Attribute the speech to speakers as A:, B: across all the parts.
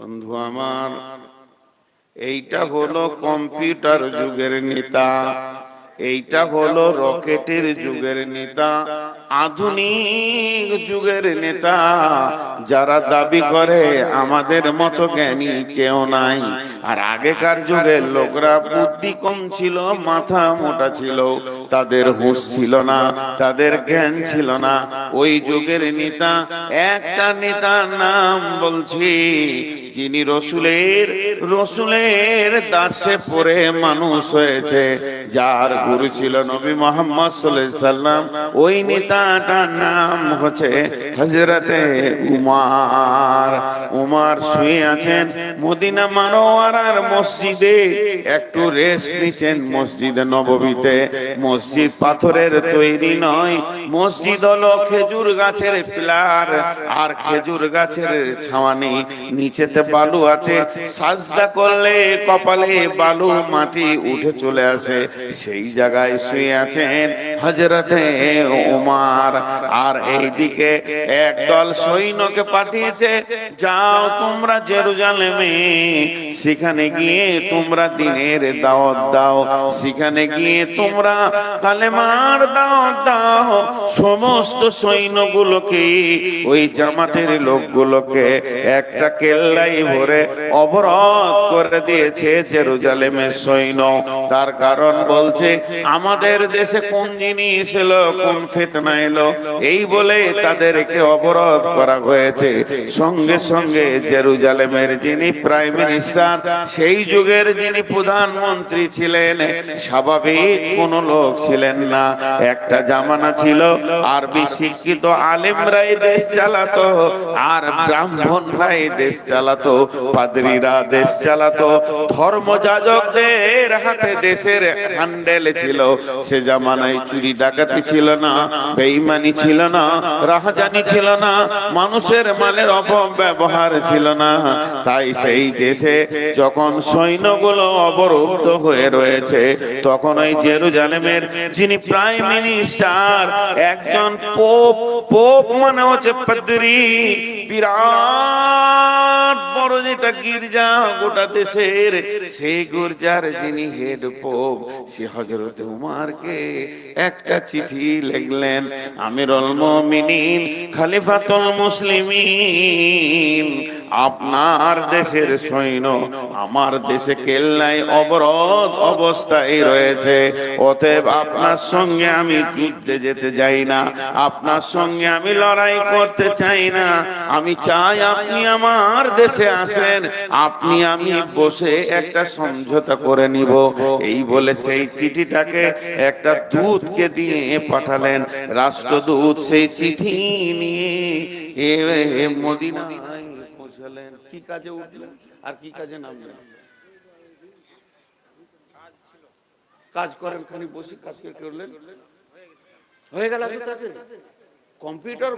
A: বন্ধু আমার, এইটা হলো কম্পিউটার যুগের নেতা, এইটা হলো রকেটের যুগের নেতা, আধুনিক যুগের নেতা। যারা দাবি করে আমাদের মতো জ্ঞানী কেউ নাই। আর আগেকার যুগের লোকরা বুদ্ধি কম ছিল, মাথা মোটা ছিল, তাদের হুঁশ ছিল না, তাদের জ্ঞান ছিল না। ওই যুগের নেতা, একটা নেতার নাম বলছি, যিনি রসুলের দাসে পড়ে মানুষ হয়েছে, যার গুরু ছিল নবী মুহাম্মদ সাল্লাল্লাহু আলাইহি সাল্লাম। ওই নেতাটার নাম হচ্ছে হযরতে উমর শুয়ে আছেন মদিনা মানওয়ারার মসজিদে, একটু রেস্ট নিচ্ছেন মসজিদে নববীতে। মসজিদ পাথরের তৈরি নয়, মসজিদ হলো খেজুর গাছের পিলার আর খেজুর গাছের ছাওয়ানি, নিচেতে বালু আছে, সাজদা করলে কপালে বালু মাটি উঠে চলে আসে। সেই জায়গায় শুয়ে আছেন হযরতে উমর। আর এইদিকে একদল সৈন্যকে পাঠিয়েছে, যাও তোমরা জেরুজালেমে, সেখানে গিয়ে তোমরা দ্বীনের দাওয়াত দাও, সেখানে গিয়ে তোমরা কালেমার দাওয়াত দাও। সমস্ত সৈন্যগুলোকে, ওই জামাতের লোকগুলোকে একটা কেল্লাই ভরে অবরোধ করে দিয়েছে জেরুজালেমের সৈন্য। তার কারণ বলছে, আমাদের দেশে কোন জিনিস এলো, কোন ফিতনা এলো, এই বলে তাদেরকে অবরোধ করা হয়েছে। সঙ্গে সঙ্গে জেরুজালেমের যিনি প্রাইম মিনিস্টার, সেই যুগের যিনি প্রধানমন্ত্রী ছিলেন, স্বাভাবিক কোন লোক ছিলেন না। একটা জামানা ছিল আরবি শিক্ষিত আলেমরাই দেশ চালাতো, আর ব্রাহ্মণরাই দেশ চালাতো, পাদ্রীরা দেশ চালাতো, ধর্মযাজকদের হাতে দেশের হ্যান্ডেল ছিল। সে জামানায় চুরি ডাকাতি ছিল না, বেঈমানি ছিল না, রাহাজানি ছিল না, মানুষের মালের অপব্যবহার ছিল না। তাই সেই দেশে যখন সৈন্যগুলো অবরুদ্ধ হয়ে রয়েছে, তখন ওই জেরুজালেমের যিনি প্রাইম মিনিস্টার, একজন পোপ মানে হচ্ছে পাদ্রী, বিরাট বড় যেটা গির্জা গোটা দেশের, সেই গির্জার যিনি হেড পোপ, সে হযরত উমরকে একটা চিঠি লিখলেন। আমিরুল মুমিনিন, খলিফাতুল মুসলিমিন, আপনার দেশের সৈন্য আমার দেশে কেল্লায় অবরোধ অবস্থায় রয়েছে, অতএব আপনার সঙ্গে আমি যুদ্ধে যেতে যাই না, আপনার সঙ্গে আমি লড়াই করতে চাই না। আমি চাই আপনি আমার দেশে আসেন, আপনি আমি বসে একটা সমঝোতা করে নিব। এই বলে সেই চিঠিটাকে একটা দূতকে দিয়ে পাঠালেন। রাষ্ট্রদূত সেই চিঠি নিয়ে মদিনায় পৌঁছলেন। কি কাজে উঠলেন আর কি কাজে নামলেন? কাজ করেন, খানি বসে কাজ করলেন, হয়ে গেল তাদের কম্পিউটার।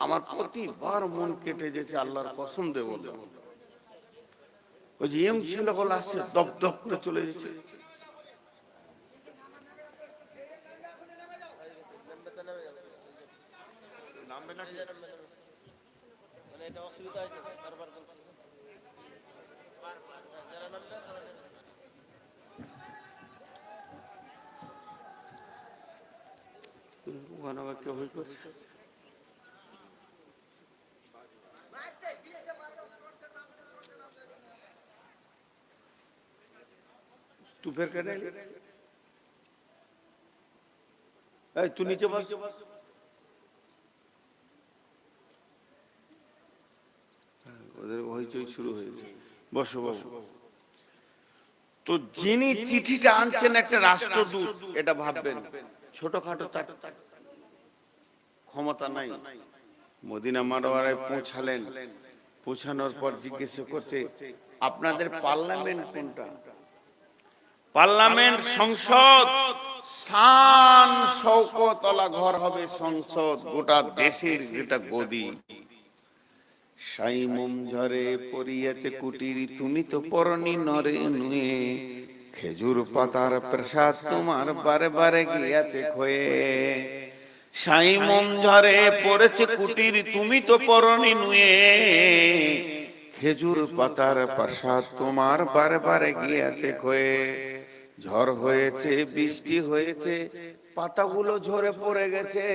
A: আমার প্রতিবার মন কেটে যেছে, আল্লাহর কসম দেব, ওই যে এম ছিল বলে আসছে, দপ দপ করে চলে যাচ্ছে। ওখানে আবার কেউ হই করছে, तू फिर कहने तू नीचे बस। ওদের হইচই শুরু হয়েছে, বসো বাবু। তো যিনি চিঠিটা আনছেন একটা রাষ্ট্রদূত, এটা ভাববেন ছোটখাটো তার ক্ষমতা নাই। মদিনা মানওয়ারায় পৌঁছালেন, পৌঁছানোর পর জিজ্ঞেস করছে, আপনাদের পার্লামেন্ট কোনটা? পার্লামেন্ট সংসদ, শান শৌকতলা ঘর হবে সংসদ, গোটা দেশের যেটা গদি। সাই মোম ঝরে পড়িয়াছে কুটির, তুমি তো পরনি নরে নুয়ে, খেজুর পাতার প্রসাদ তোমার বারে বারে গিয়াছে ক্ষয়ে। সাই মোম ঝরে পড়েছে কুটির, তুমি তো পরনি নুয়ে, খেজুর পাতার প্রসাদ তোমার বারে বারে গিয়াছে ক্ষয়ে। ঝড় হয়েছে, বৃষ্টি হয়েছে, পাতাগুলো ঝরে পড়ে গেছে,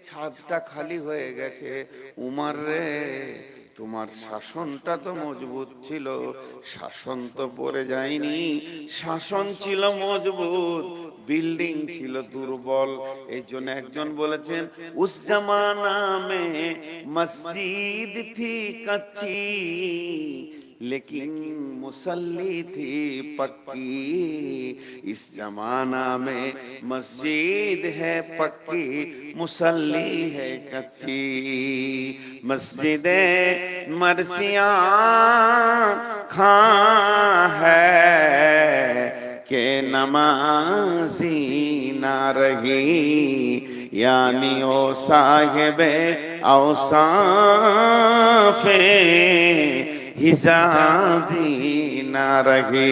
A: ছাদটা খালি হয়ে গেছে। উমার রে, তোমার শাসনটা তো মজবুত ছিল, শাসন তো পড়ে যায়নি, শাসন ছিল মজবুত, বিল্ডিং ছিল দুর্বল। এই জন্য একজন বলেছেন, উস জামানা মে মসজিদ থি কাচ্চি, लेकिन मुसल्ली थी पक्की। इस जमाना में मस्जिद है पक्की, मुसल्ली है कच्ची। मस्जिदे मरसिया खां है के नमाजी ना रही, यानी ओ साहिबे औसाफे হিজাজি না রাখে।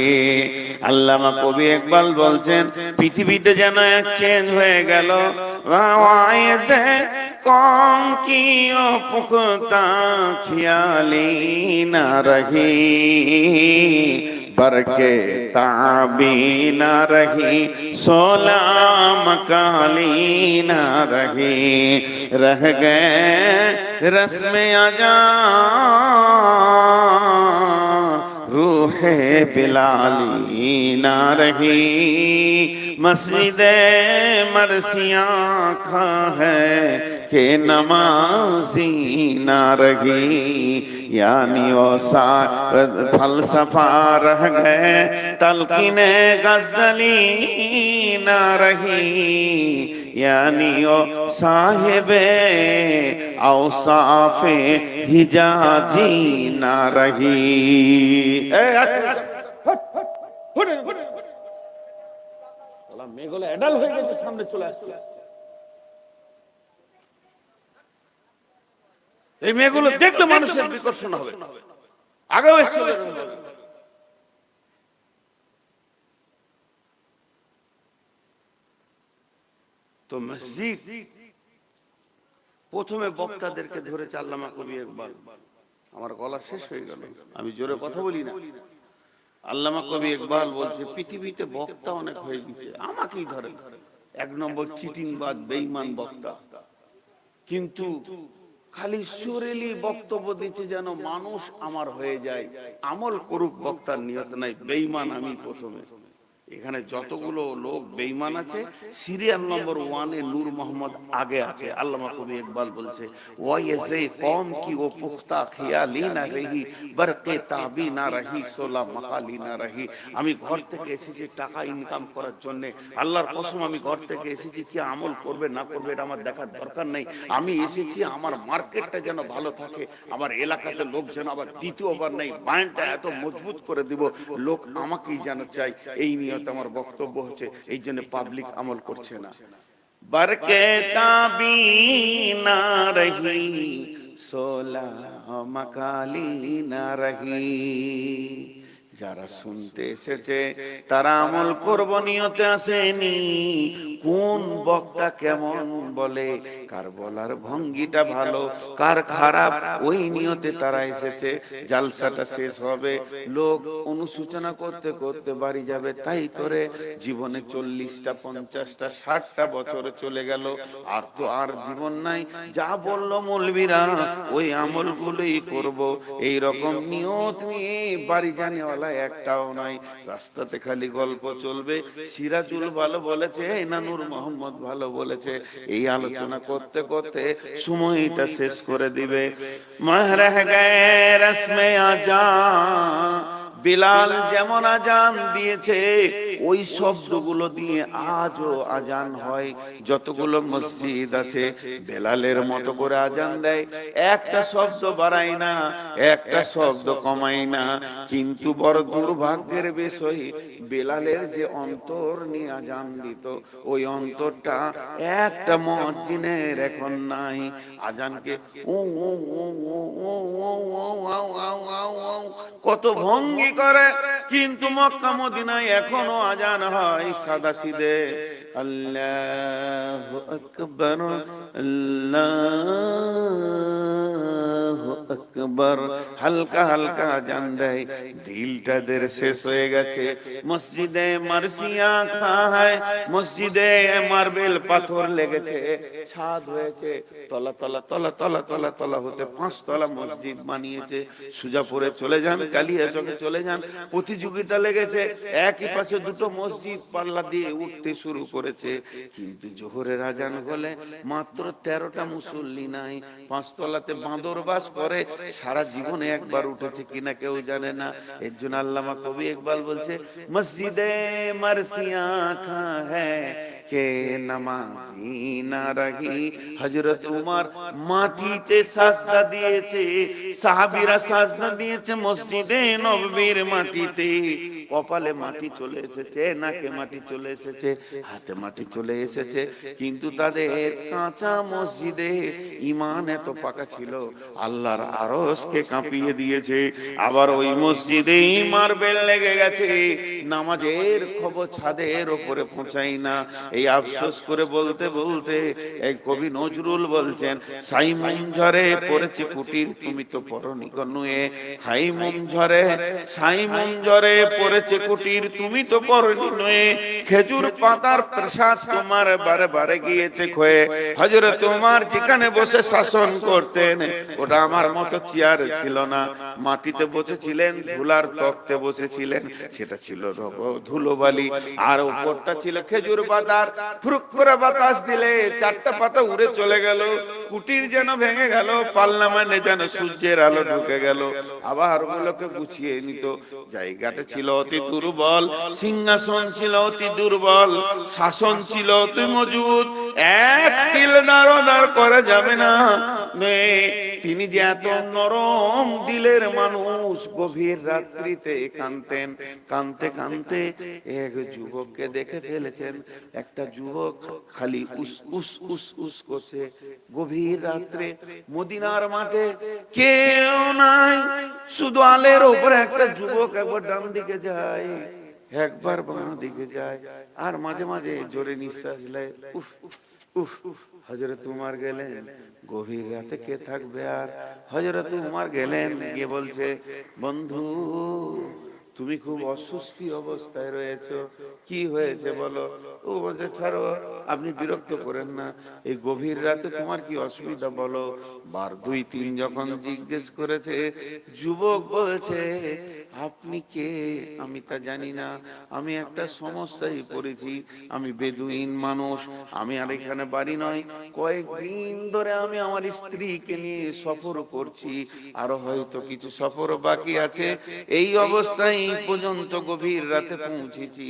A: আল্লামা কবি ইকবাল বলছেন, পৃথিবীতে যেন এক চেঞ্জ হয়ে গেল। ওয়াইসে কম কি ও পুখতা খিয়ালি না রহি, बरके ताबी न रही, सोला मकाली न रही, रह गए रस्म आजा रूहे बिलाली न रही। मस्जिदे मरसिया खा है के नमाजी न रही, यानी वो सा फलसफा रह गए, तलकीने गजली न रही, यानी वो साहिबे औसाफे हिजाजी न रही। মেয়েগুলো অ্যাডাল্ট হয়ে গেছে, সামনে চলে আসছে। এই মেয়েগুলো দেখলে মানুষের বিকর্ষণ হবে, আগেও চলে যাবে। তো মসজিদ প্রথমে বক্তাদেরকে ধরেছে আল্লামা কবি ইকবাল। আমার গলা শেষ হয়ে গেল, আমি জোরে কথা বলি না। আল্লামা কবি ইকবাল বলছে, পৃথিবীতে বক্তা অনেক হয়ে গেছে, আমাকেই ধরে এক নম্বর চিটিংবাজ বেঈমান বক্তা। কিন্তু খালি সুরেলি বক্তব্য দিচ্ছে যেন মানুষ আমার হয়ে যায়, আমল করুক বক্তার নিয়ত নাই। বেঈমান আমি প্রথমে। এখানে যতগুলো লোক বেঈমান আছে, সিরিয়াল নম্বর 1 এ নূর মোহাম্মদ আগে আছে। আল্লামা কবি ইকবাল বলছে, ওয়াইসে কওম কি ও পুখতা খিয়ালি না রহি, বরকে তাবি না রহি, সোলা মাকালি না রহি। আমি ঘর থেকে এসেছি টাকা ইনকাম করার জন্য। আল্লাহর কসম, আমি ঘর থেকে এসেছি, কি আমল করবে না করবে এটা আমার দেখার দরকার নেই। আমি এসেছি আমার মার্কেটটা যেন ভালো থাকে, আমার এলাকাতে লোক যেন আবার দ্বিতীয়বার নেই, বায়ানটা এত মজবুত করে দিব, লোক আমাকেই যেন চাই। এই নিয়ে আমার বক্তব্য হচ্ছে, এই জন্য পাবলিক আমল করছে না। বরকে তাবি না রহি, সোলা মাকালি না রহি। যারা শুনতে এসেছে তারা আমল করব নিয়তে আসেনি। কোন বক্তা কেমন বলে, কার বলার ভঙ্গিটা ভালো কার খারাপ, ওই নিয়তে তারা এসেছে। জালসাটা শেষ হবে, লোক অনুসূচনা করতে করতে বাড়ি যাবে। তাই করে জীবনে 40টা 50টা 60টা বছর চলে গেল, আর তো আর জীবন নাই। যা বললো মৌলবীরা ওই আমলগুলোই করব, এই রকম নিয়ত নিয়ে বাড়ি জানেওয়ালা একটাও নাই। রাস্তাতে খালি গল্প চলবে, সিরাজুল ভালো বলেছে, নূর মোহাম্মদ ভালো বলেছে, এই আলোচনা করতে করতে সময়টা শেষ করে দিবে। মাহ রহ গয়ে রসমে আজা বেলাল যেমন আজান দিয়েছে ওই শব্দগুলো দিয়ে আজও আজান হয়। যতগুলো মসজিদ আছে বেলালের মতো করে আজান দেয়, একটা শব্দ বাড়ায় না, একটা শব্দ কমায় না। কিন্তু বড় দুর্ভাগ্যের বিষয়, বেলালের যে অন্তর নিয়ে আজান দিত ওই অন্তরটা একটা মুয়াজ্জিনের এখন নাই। আজানকে ও ও ও ও ও ও ও ও কত ভঙ্গি করে, কিন্তু মক্কা মদিনায় এখনো আজান হয় সাদাসিধে, আল্লাহু আকবার আল্লাহু আকবার, হালকা হালকা আজান দেয়। দিলটাদের শেষ হয়ে গেছে। মসজিদে মার্সিয়া খায়, মসজিদে মার্বেল পাথর লেগেছে, ছাদ হয়েছে, তলা তলা তলা তলা তলা তলা হতে 5 তলা মসজিদ বানিয়েছে। সুজাপুরে চলে যান, কালিয়াচকে চলে যান, প্রতিযোগিতা লেগেছে, একই পাশে দুটো মসজিদ পাল্লা দিয়ে উঠতে শুরু করেছে। কিন্তু জোহরের আজান হলে মাত্র 13টা মুসল্লি নাই। 5 তলাতে বাঁদর বাস করে, সারা জীবনে একবার উঠেছে কিনা কেউ জানে না। এর জন্য আল্লামা কবি ইকবাল বলছে, মসজিদে মার্সিয়া খা হ্যায় কে নামাজি না রহি। হযরত উমর মাটিতে সাজদা দিয়েছে, সাহাবীরা সাজদা দিয়েছে মসজিদে নববীর মাটিতে। কপালে মাটি চলে এসেছে, নাকে মাটি চলে এসেছে, হাতে মাটি চলে এসেছে, কিন্তু তাদের কাঁচা মসজিদে ঈমান এত পাকা ছিল আল্লাহর আরশকে কাঁপিয়ে দিয়েছে। আবার ওই মসজিদে মার্বেল লেগে গেছে, নামাজের খবর ছাদের উপরে পৌঁছায় না। এই আফসোস করে বলতে বলতে এই কবি নজরুল বলছেন, সাইমুম ঝরে পড়েছে কুটির তুমি তো পরনি গনুয়ে। সাইমুম ঝরে, সাইমুম ঝরে পড়েছে কুটির তুমি তো পরনি নয়ে। খেজুর পাতার প্রসাদ তোমার বারে বারে গিয়েছে ক্ষয়ে। হযরত ওমর যেখানে বসে শাসন করতেন ওটা আমার মতো চেয়ার ছিল না, মাটিতে বসেছিলেন, ধুলার তক্তে বসেছিলেন, সেটা ছিল ধুলোবালি, আর উপরটা ছিল খেজুর পাতার। ফুরুক করে বাতাস দিলে 4টা পাতা উড়ে চলে গেল, কুটির যেন ভেঙে গেল, পাল্লা মানে যেন সূর্যের আলো ঢুকে গেল। আবার ওগুলোকে গুছিয়ে নিত। জায়গাটা ছিল অতি দুর্বল, সিংহাসন ছিল অতি দুর্বল, শাসন ছিল অতি মজবুত, এক তিল নাড়াচাড়া করা যাবে না। তিনি যে এত নরম দিলের মানুষ, গভীর রাত্রিতে কাঁদতেন, কাঁদতে কাঁদতে এক যুবককে দেখে ফেলেছেন। একটা যুবক খালি উস উস উস উস করছে গভীর রাত্রে মদিনার মাঠে, কেউ নাই, শুধু আলের উপরে একটা যুবক একবার ডান দিকে যায়, একবার বাঁ দিকে যায়, আর মাঝে মাঝে জোরে নিঃশ্বাস নেয়। উফ উফ। হযরত উমর গেলেন, গভীর রাতে কে থাকবে আর। হযরত উমর গেলেন, গিয়ে বলছে, বন্ধু তুমি খুব অসুস্থি অবস্থায় রয়েছো, কি হয়েছে বলো। ও বলছে, ছাড়ো, আপনি বিরক্ত করেন না, এই গভীর রাতে তোমার কি অসুবিধা বলো। বার 2-3 যখন জিজ্ঞেস করেছে, যুবক বলছে, আপনি কে আমি তা জানি না, আমি একটা সমস্যায় পড়েছি, আমি বেদুইন মানুষ, আমি আর এখানে বাড়ি নয়, কয়েকদিন ধরে আমি আমার স্ত্রীকে নিয়ে সফর করছি, আরো হয়তো কিছু সফর বাকি আছে, এই অবস্থায় এই পর্যন্ত গভীর রাতে পৌঁছেছি।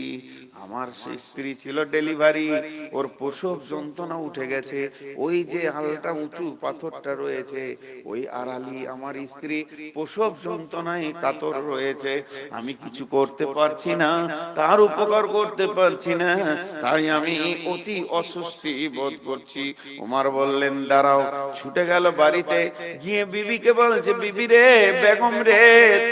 A: আমার স্ত্রী ছিল ডেলিভারি, ওর প্রসব যন্ত্রণা উঠে গেছে, ওই যে আলটা উঁচু পাথরটা রয়েছে ওই আড়ালি আমার স্ত্রী প্রসব যন্ত্রণায় কাতর রয়েছে, আমি কিছু করতে পারছি না, তার উপকার করতে পারছি না, তাই আমি অতি অস্বস্তি বোধ করছি। ওমর বললেন, দাঁড়াও। ছুটে গেল বাড়িতে, গিয়ে বিবিকে বলছে, বিবি রে, বেগম রে,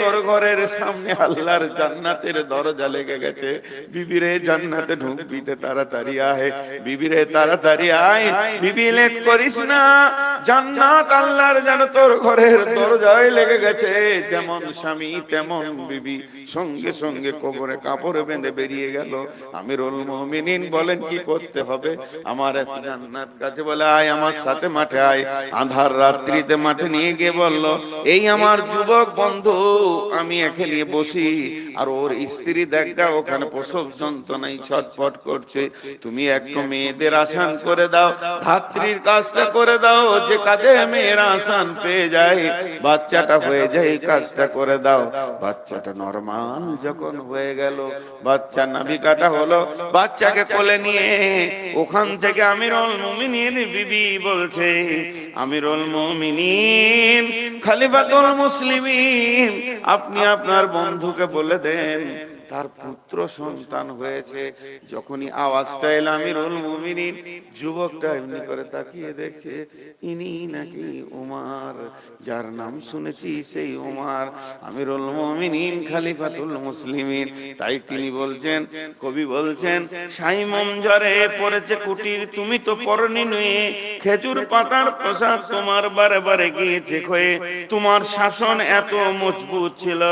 A: তোর ঘরের সামনে আল্লাহর জান্নাতের দরজা লেগে গেছে, বিবি রে জান্নাতে ঢুকবি, তাড়াতাড়ি আয়, বিবি রে তাড়াতাড়ি আয়, বিবি লেট করিস না, জান্নাত আল্লাহর যেন তোর ঘরের দরজায় লেগে গেছে। যেমন স্বামী তেমন বিবি, সঙ্গে সঙ্গে কবরে কাপড় বেঁধে বেরিয়ে গেল। আমিরুল মুমিনিন বলেন, কি করতে হবে আমার জান্নাত কাছে, বলে আয় আমার সাথে মাঠে আয়। আধার রাত্রিতে মাঠে নিয়ে গিয়ে বলল, এই আমার যুবক বন্ধু, আমি একে নিয়ে বসি, আর ওর স্ত্রী দেখা ওখানে প্রসব যন্ত্রণায় ছটফট করছে, তুমি একটু মেয়েদের আসান করে দাও, ধাত্রীর কাজটা করে দাও, যে কাজে মেয়েরা আসান পেয়ে যায়, বাচ্চাটা হয়ে যায়, এই কাজটা করে দাও। বাচ্চাটা নরমাল যখন হয়ে গেল, বাচ্চা নাভি কাটা হলো, বাচ্চাকে কোলে নিয়ে ওখান থেকে আমিরুল মুমিনিন বিবি বলছে, আমিরুল মুমিনিন খলিফাতুল মুসলিমিন, আপনি আপনার বন্ধুকে বলে দেন তার পুত্র সন্তান হয়েছে। যখনই আওয়াজটা এলো আমিরুল মুমিনিন যুবকটা এমনি করে তাকিয়ে দেখছে, ইনি নাকি উমার, যার নাম শুনেছি সেই উমার, আমিরুল মুমিনিন খলিফাতুল মুসলিমিন। তাই তিনি বলছেন, কবি বলছেন, সাইমম ঝরে পড়েছে কুটির, তুমি তো পরনি নুয়ে, খেজুর পাতার প্রসাদ তোমার বারে বারে গিয়েছে ক্ষয়ে, তোমার শাসন এত মজবুত ছিল,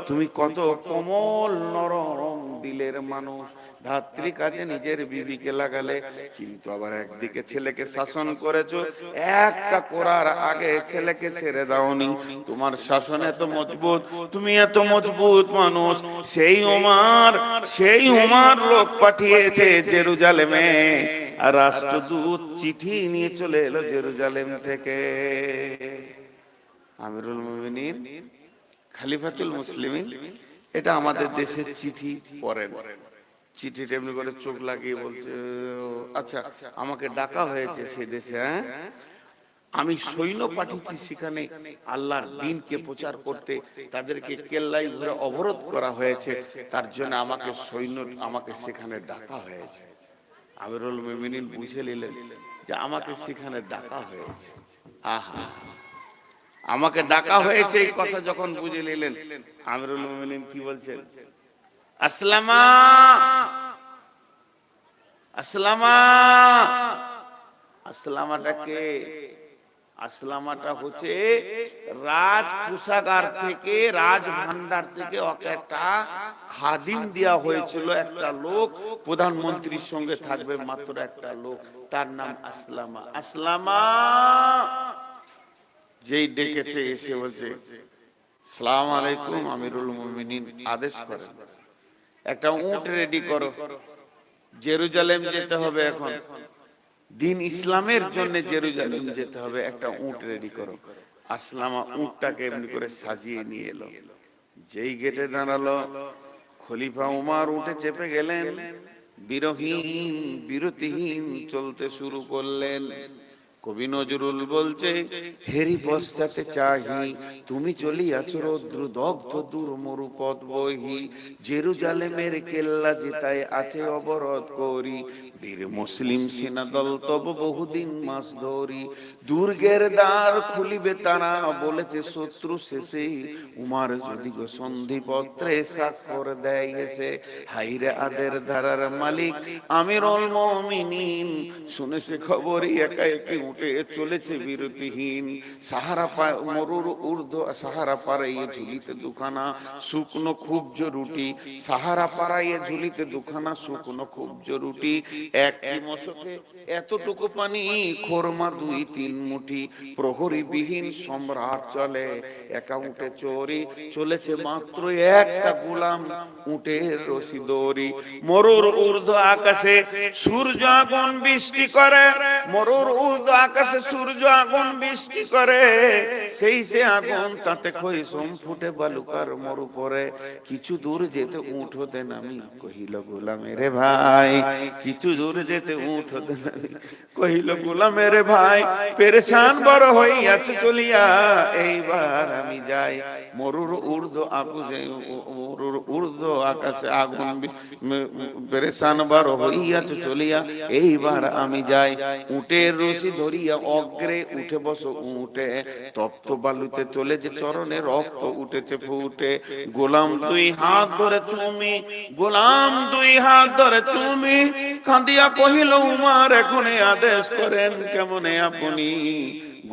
A: তুমি কত কোমল নরম দিলের মানুষ, ধাত্রী কাজে নিজের বিবিকে লাগালে, কিন্তু আবার একদিকে ছেলেকে শাসন করেছো, একটা করার আগে ছেলেকে ছেড়ে দাওনি, তোমার শাসন এত মজবুত, তুমি এত মজবুত মানুষ। সেই উমার লোক পাঠিয়েছে জেরুজালেমে, আর রাষ্ট্রদূত চিঠি নিয়ে চলে এলো জেরুজালেম থেকে। আমিরুল মুমিনিন খলিফাতুল মুসলিমিন, এটা আমাদের দেশের চিঠি পড়েন, চিঠিটা এমনি করে চোখ লাগিয়ে বলছে, আচ্ছা আমাকে ডাকা হয়েছে সে দেশে, হ্যাঁ আমি সৈন্য পাঠিয়েছি সেখানে আল্লাহর দ্বীনকে প্রচার করতে, তাদেরকে কেল্লায় ঘুরে অবরোধ করা হয়েছে, তার জন্য আমাকে সেখানে ডাকা হয়েছে। আমিরুল মুমিনিন বুঝে নিলেন যে আমাকে সেখানে ডাকা হয়েছে। আহা, আমাকে ডাকা হয়েছে এই কথা যখন বুঝে নিলেন, আমিরুল মুমিনিন কি বলছেন, আসলামা আসলামা। আসলামাটা কে? আসলামাটা হচ্ছে রাজ কোষাগার থেকে, রাজ ভান্ডার থেকে ওকে একটা খাদিম দেওয়া হয়েছিল, একটা লোক প্রধানমন্ত্রীর সঙ্গে থাকবে, মাত্র একটা লোক, তার নাম আসলামা। আসলামা যেই ডেকেছে এসে বলছে, সালাম আলাইকুম। আমিরুল মুমিনিন আদেশ করেন, একটা উট রেডি করো, জেরুজালেম যেতে হবে, এখন দিন ইসলামের জন্য জেরুজালেম যেতে হবে, একটা উট রেডি করো। আসলামা উটটাকে এমনি করে সাজিয়ে নিয়ে এলো, যেই গেটে দাঁড়ালো খলিফা উমার উঠে চেপে গেলেন, বিরহীন বিরতিহীন চলতে শুরু করলেন। কবি নজরুল বলছে, হেরি পশ্চাতে চাহি তুমি চলিয়াছ রৌদ্র দগ্ধ দূর মরু পথ বহি, জেরুজালেমের কেল্লা যেতায় আছে অবরোধ করি, বীর মুসলিম সেনা দল তব বহুদিন মাস ধরি, দুর্গের দ্বার খুলিবে তারা বলেছে শত্রু শেষে, উমার যদি গো সন্ধি পত্রে স্বাক্ষর দেয় এসে, হাইরে আদের ধারার মালিক আমিরুল মুমিনিন, শুনেছে খবরই একা একে উঠে চলেছে বিরতিহীন, সাহারা মরুর ঊর্ধ্ব সাহারা পাড়াইয়ে ঝুলিতে দুখানা শুকনো খুবজ রুটি, সাহারা পাড়াইয়ে ঝুলিতে দুখানা শুকনো খুবজ রুটি, একটি মশকে এতটুকু পানি, খোরমা 2-3 মুঠি, প্রহরী বিহীন সম্রাট চলে, একা উঠে চোরি চলেছে মাত্র একটা গোলাম, উটের রশি দড়ি, মরুর ঊর্ধ্ব আকাশে সূর্য আগুন বৃষ্টি করে, মরুর ঊর্ধ্ব আকাশে সূর্য আগুন বৃষ্টি করে, সেই সে আগুন তাতে খৈসম ফুটে বালুকার মরু পরে, কিছু দূর যেতে উঠ হতে নামি, কহিল গোলামের ভাই, কিছু দূর যেতে উঠ হতে নামি, কহিল গোলামের ভাই, পেরেশান বড় হইয়াছে চলিয়া, এইবার আমি যাই, মরুর ঊর্ধ্ব আকাশে আগুন, পেরেশান বড় হইয়াছে চলিয়া, এইবার আমি যাই, উটের রশি ধরিয়া অগ্রে উঠে বসো উঠে, তপ্ত বালুতে চলে যে চরণে রক্ত উঠেছে ফুটে, গোলাম 2 হাত ধরে চুমি, গোলাম 2 হাত ধরে চুমি, কাঁদিয়া কহিল উমার এখনে আদেশ করেন কেমনে আপনি,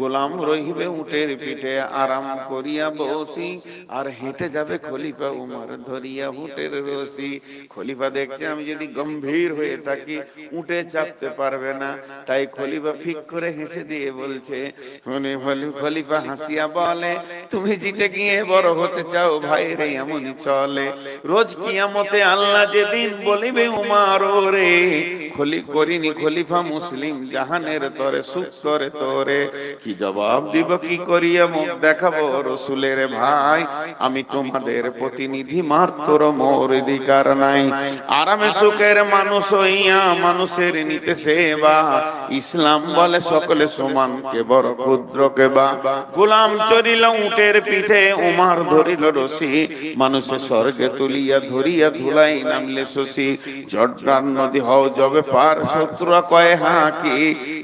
A: গোলাম রহিবে উটের পিঠে আরাম করিয়া বসি, আর হেঁটে যাবে খলিফা উমর ধরিয়া উটের রশি। খলিফা দেখছে আমি যদি গম্ভীর হয়ে থাকি উটে চাপতে পারবে না, তাই খলিফা ফিক করে হেসে দিয়ে বলছে, খলিফা হাসিয়া বলে, তুমি জিতে গিয়ে বড় হতে চাও ভাই রে এমনই চলে, রোজ কিয়ামতে আল্লাহ যেদিন বলিবে উমার রে করিনি খলিফা মুসলিম জাহানের তরে সুখ করে তোরে। কি জবাব দিব কি করিয়া মুখ দেখাবো রসুলের ভাই, আমি তোমাদের প্রতিনিধি মাত্র, মোর অধিকার নাই। আরামে সুখের মানুষ হইয়া মানুষের নিতে সেবা, ইসলাম বলে সকলে সমান কে বড় ক্ষুদ্র কে বা। গোলাম চরিল উটের পিঠে উমার ধরিল রশি, মানুষে স্বর্গে তুলিয়া ধরিয়া ধুলাই নামলে শশী। জর্দান নদী হও যবে পার শত্রুরা কয়ে হাকি,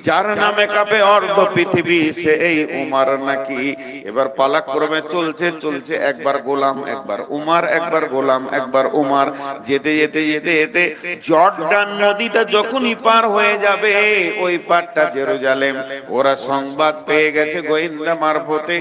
A: যার নামে কাঁপে অর্ধ পৃথিবী সেই উমার নাকি। এবার পালাক্রমে চলছে চলছে, একবার গোলাম একবার উমার, একবার গোলাম একবার উমার। যেতে যেতে যেতে যেতে জর্দান নদীটা যখনই পার হয়ে যাবে, ওই পারটা জেরুজালেম। ওরা সংবাদ পেয়ে গেছে গোয়েন্দা মারফতে,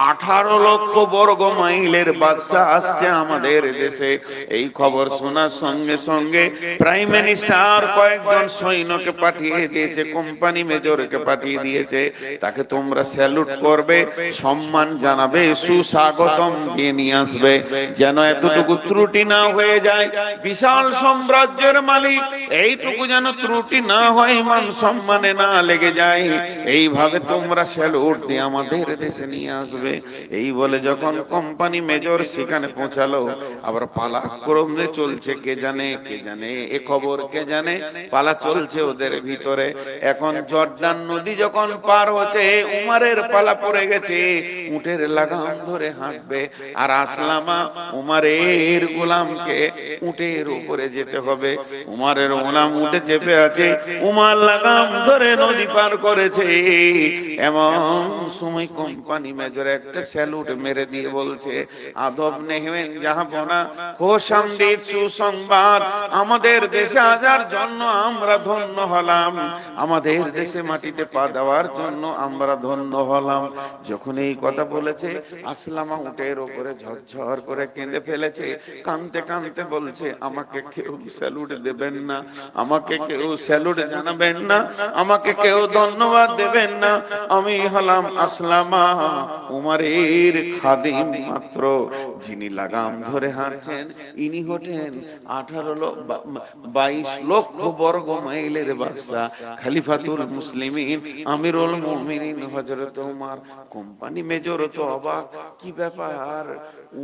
A: 18 লক্ষ বর্গ মাইলের বাদশা আসছে আমাদের দেশে। এই খবর শোনার সঙ্গে সঙ্গে প্রাইম মিনিস্টার কয়েকজন সৈন্যকে পাঠিয়ে দিয়েছে, কোম্পানি মেজরকে পাঠিয়ে দিয়েছে। তাকে তোমরা স্যালুট করবে, সম্মান জানাবে, সুস্বাগতম দিয়ে নিয়ে আসবে, যেন এতটুকু ত্রুটি না হয়ে যায়। বিশাল সাম্রাজ্যের মালিক, এইটুকু যেন ত্রুটি না হয়, মান সম্মানে না লেগে যায়। এইভাবে তোমরা স্যালুট দিয়ে আমাদের দেশে নিয়ে আসবে। এই বলে যখন কোম্পানি মেজর সেখানে পৌঁছালো, আবার পালাক্রমে চলছে, কে জানে কে জানে এ খবর কে জানে, পালা চলছে ওদের ভিতরে। এখন জর্দান নদী যখন পার হচ্ছে, উমারের পালা পড়ে গেছে, উটের লাগাম ধরে হাঁটবে। আর আসলামা উমারের গোলামকে উটের উপরে যেতে হবে। উমারের গোলাম উঠে চেপে আছে, উমার লাগাম ধরে নদী পার করেছে। এমন সময় কোম্পানি মেজর একটা স্যালুট মেরে দিয়ে বলছে, আদব নেহেন জাহাপনা, খোশামদীদ সুসংবাদ, আমাদের দেশে আসার জন্য আমরা ধন্য হলাম, আমাদের দেশে মাটিতে পা দেওয়ার জন্য আমরা ধন্য হলাম। যখন এই কথা বলেছে, আসলামা উটের উপরে ঝরঝর করে কেঁদে ফেলেছে, কাঁদতে কাঁদতে বলছে, আমাকে কেউ স্যালুট দেবেন না, আমাকে কেউ স্যালুট জানাবেন না, আমাকে কেউ ধন্যবাদ দেবেন না, আমি হলাম আসলামা উমারের খাদিম মাত্র। যিনি লাগাম ধরে হাঁটছেন ইনি হতেন 22 লক্ষ বর্গ মাইলের বাদশা, খলিফাতুল মুসলিমিন, আমিরুল মুমিনিন হযরত উমর। কোম্পানি মেজর তো অবাক, কি ব্যাপার,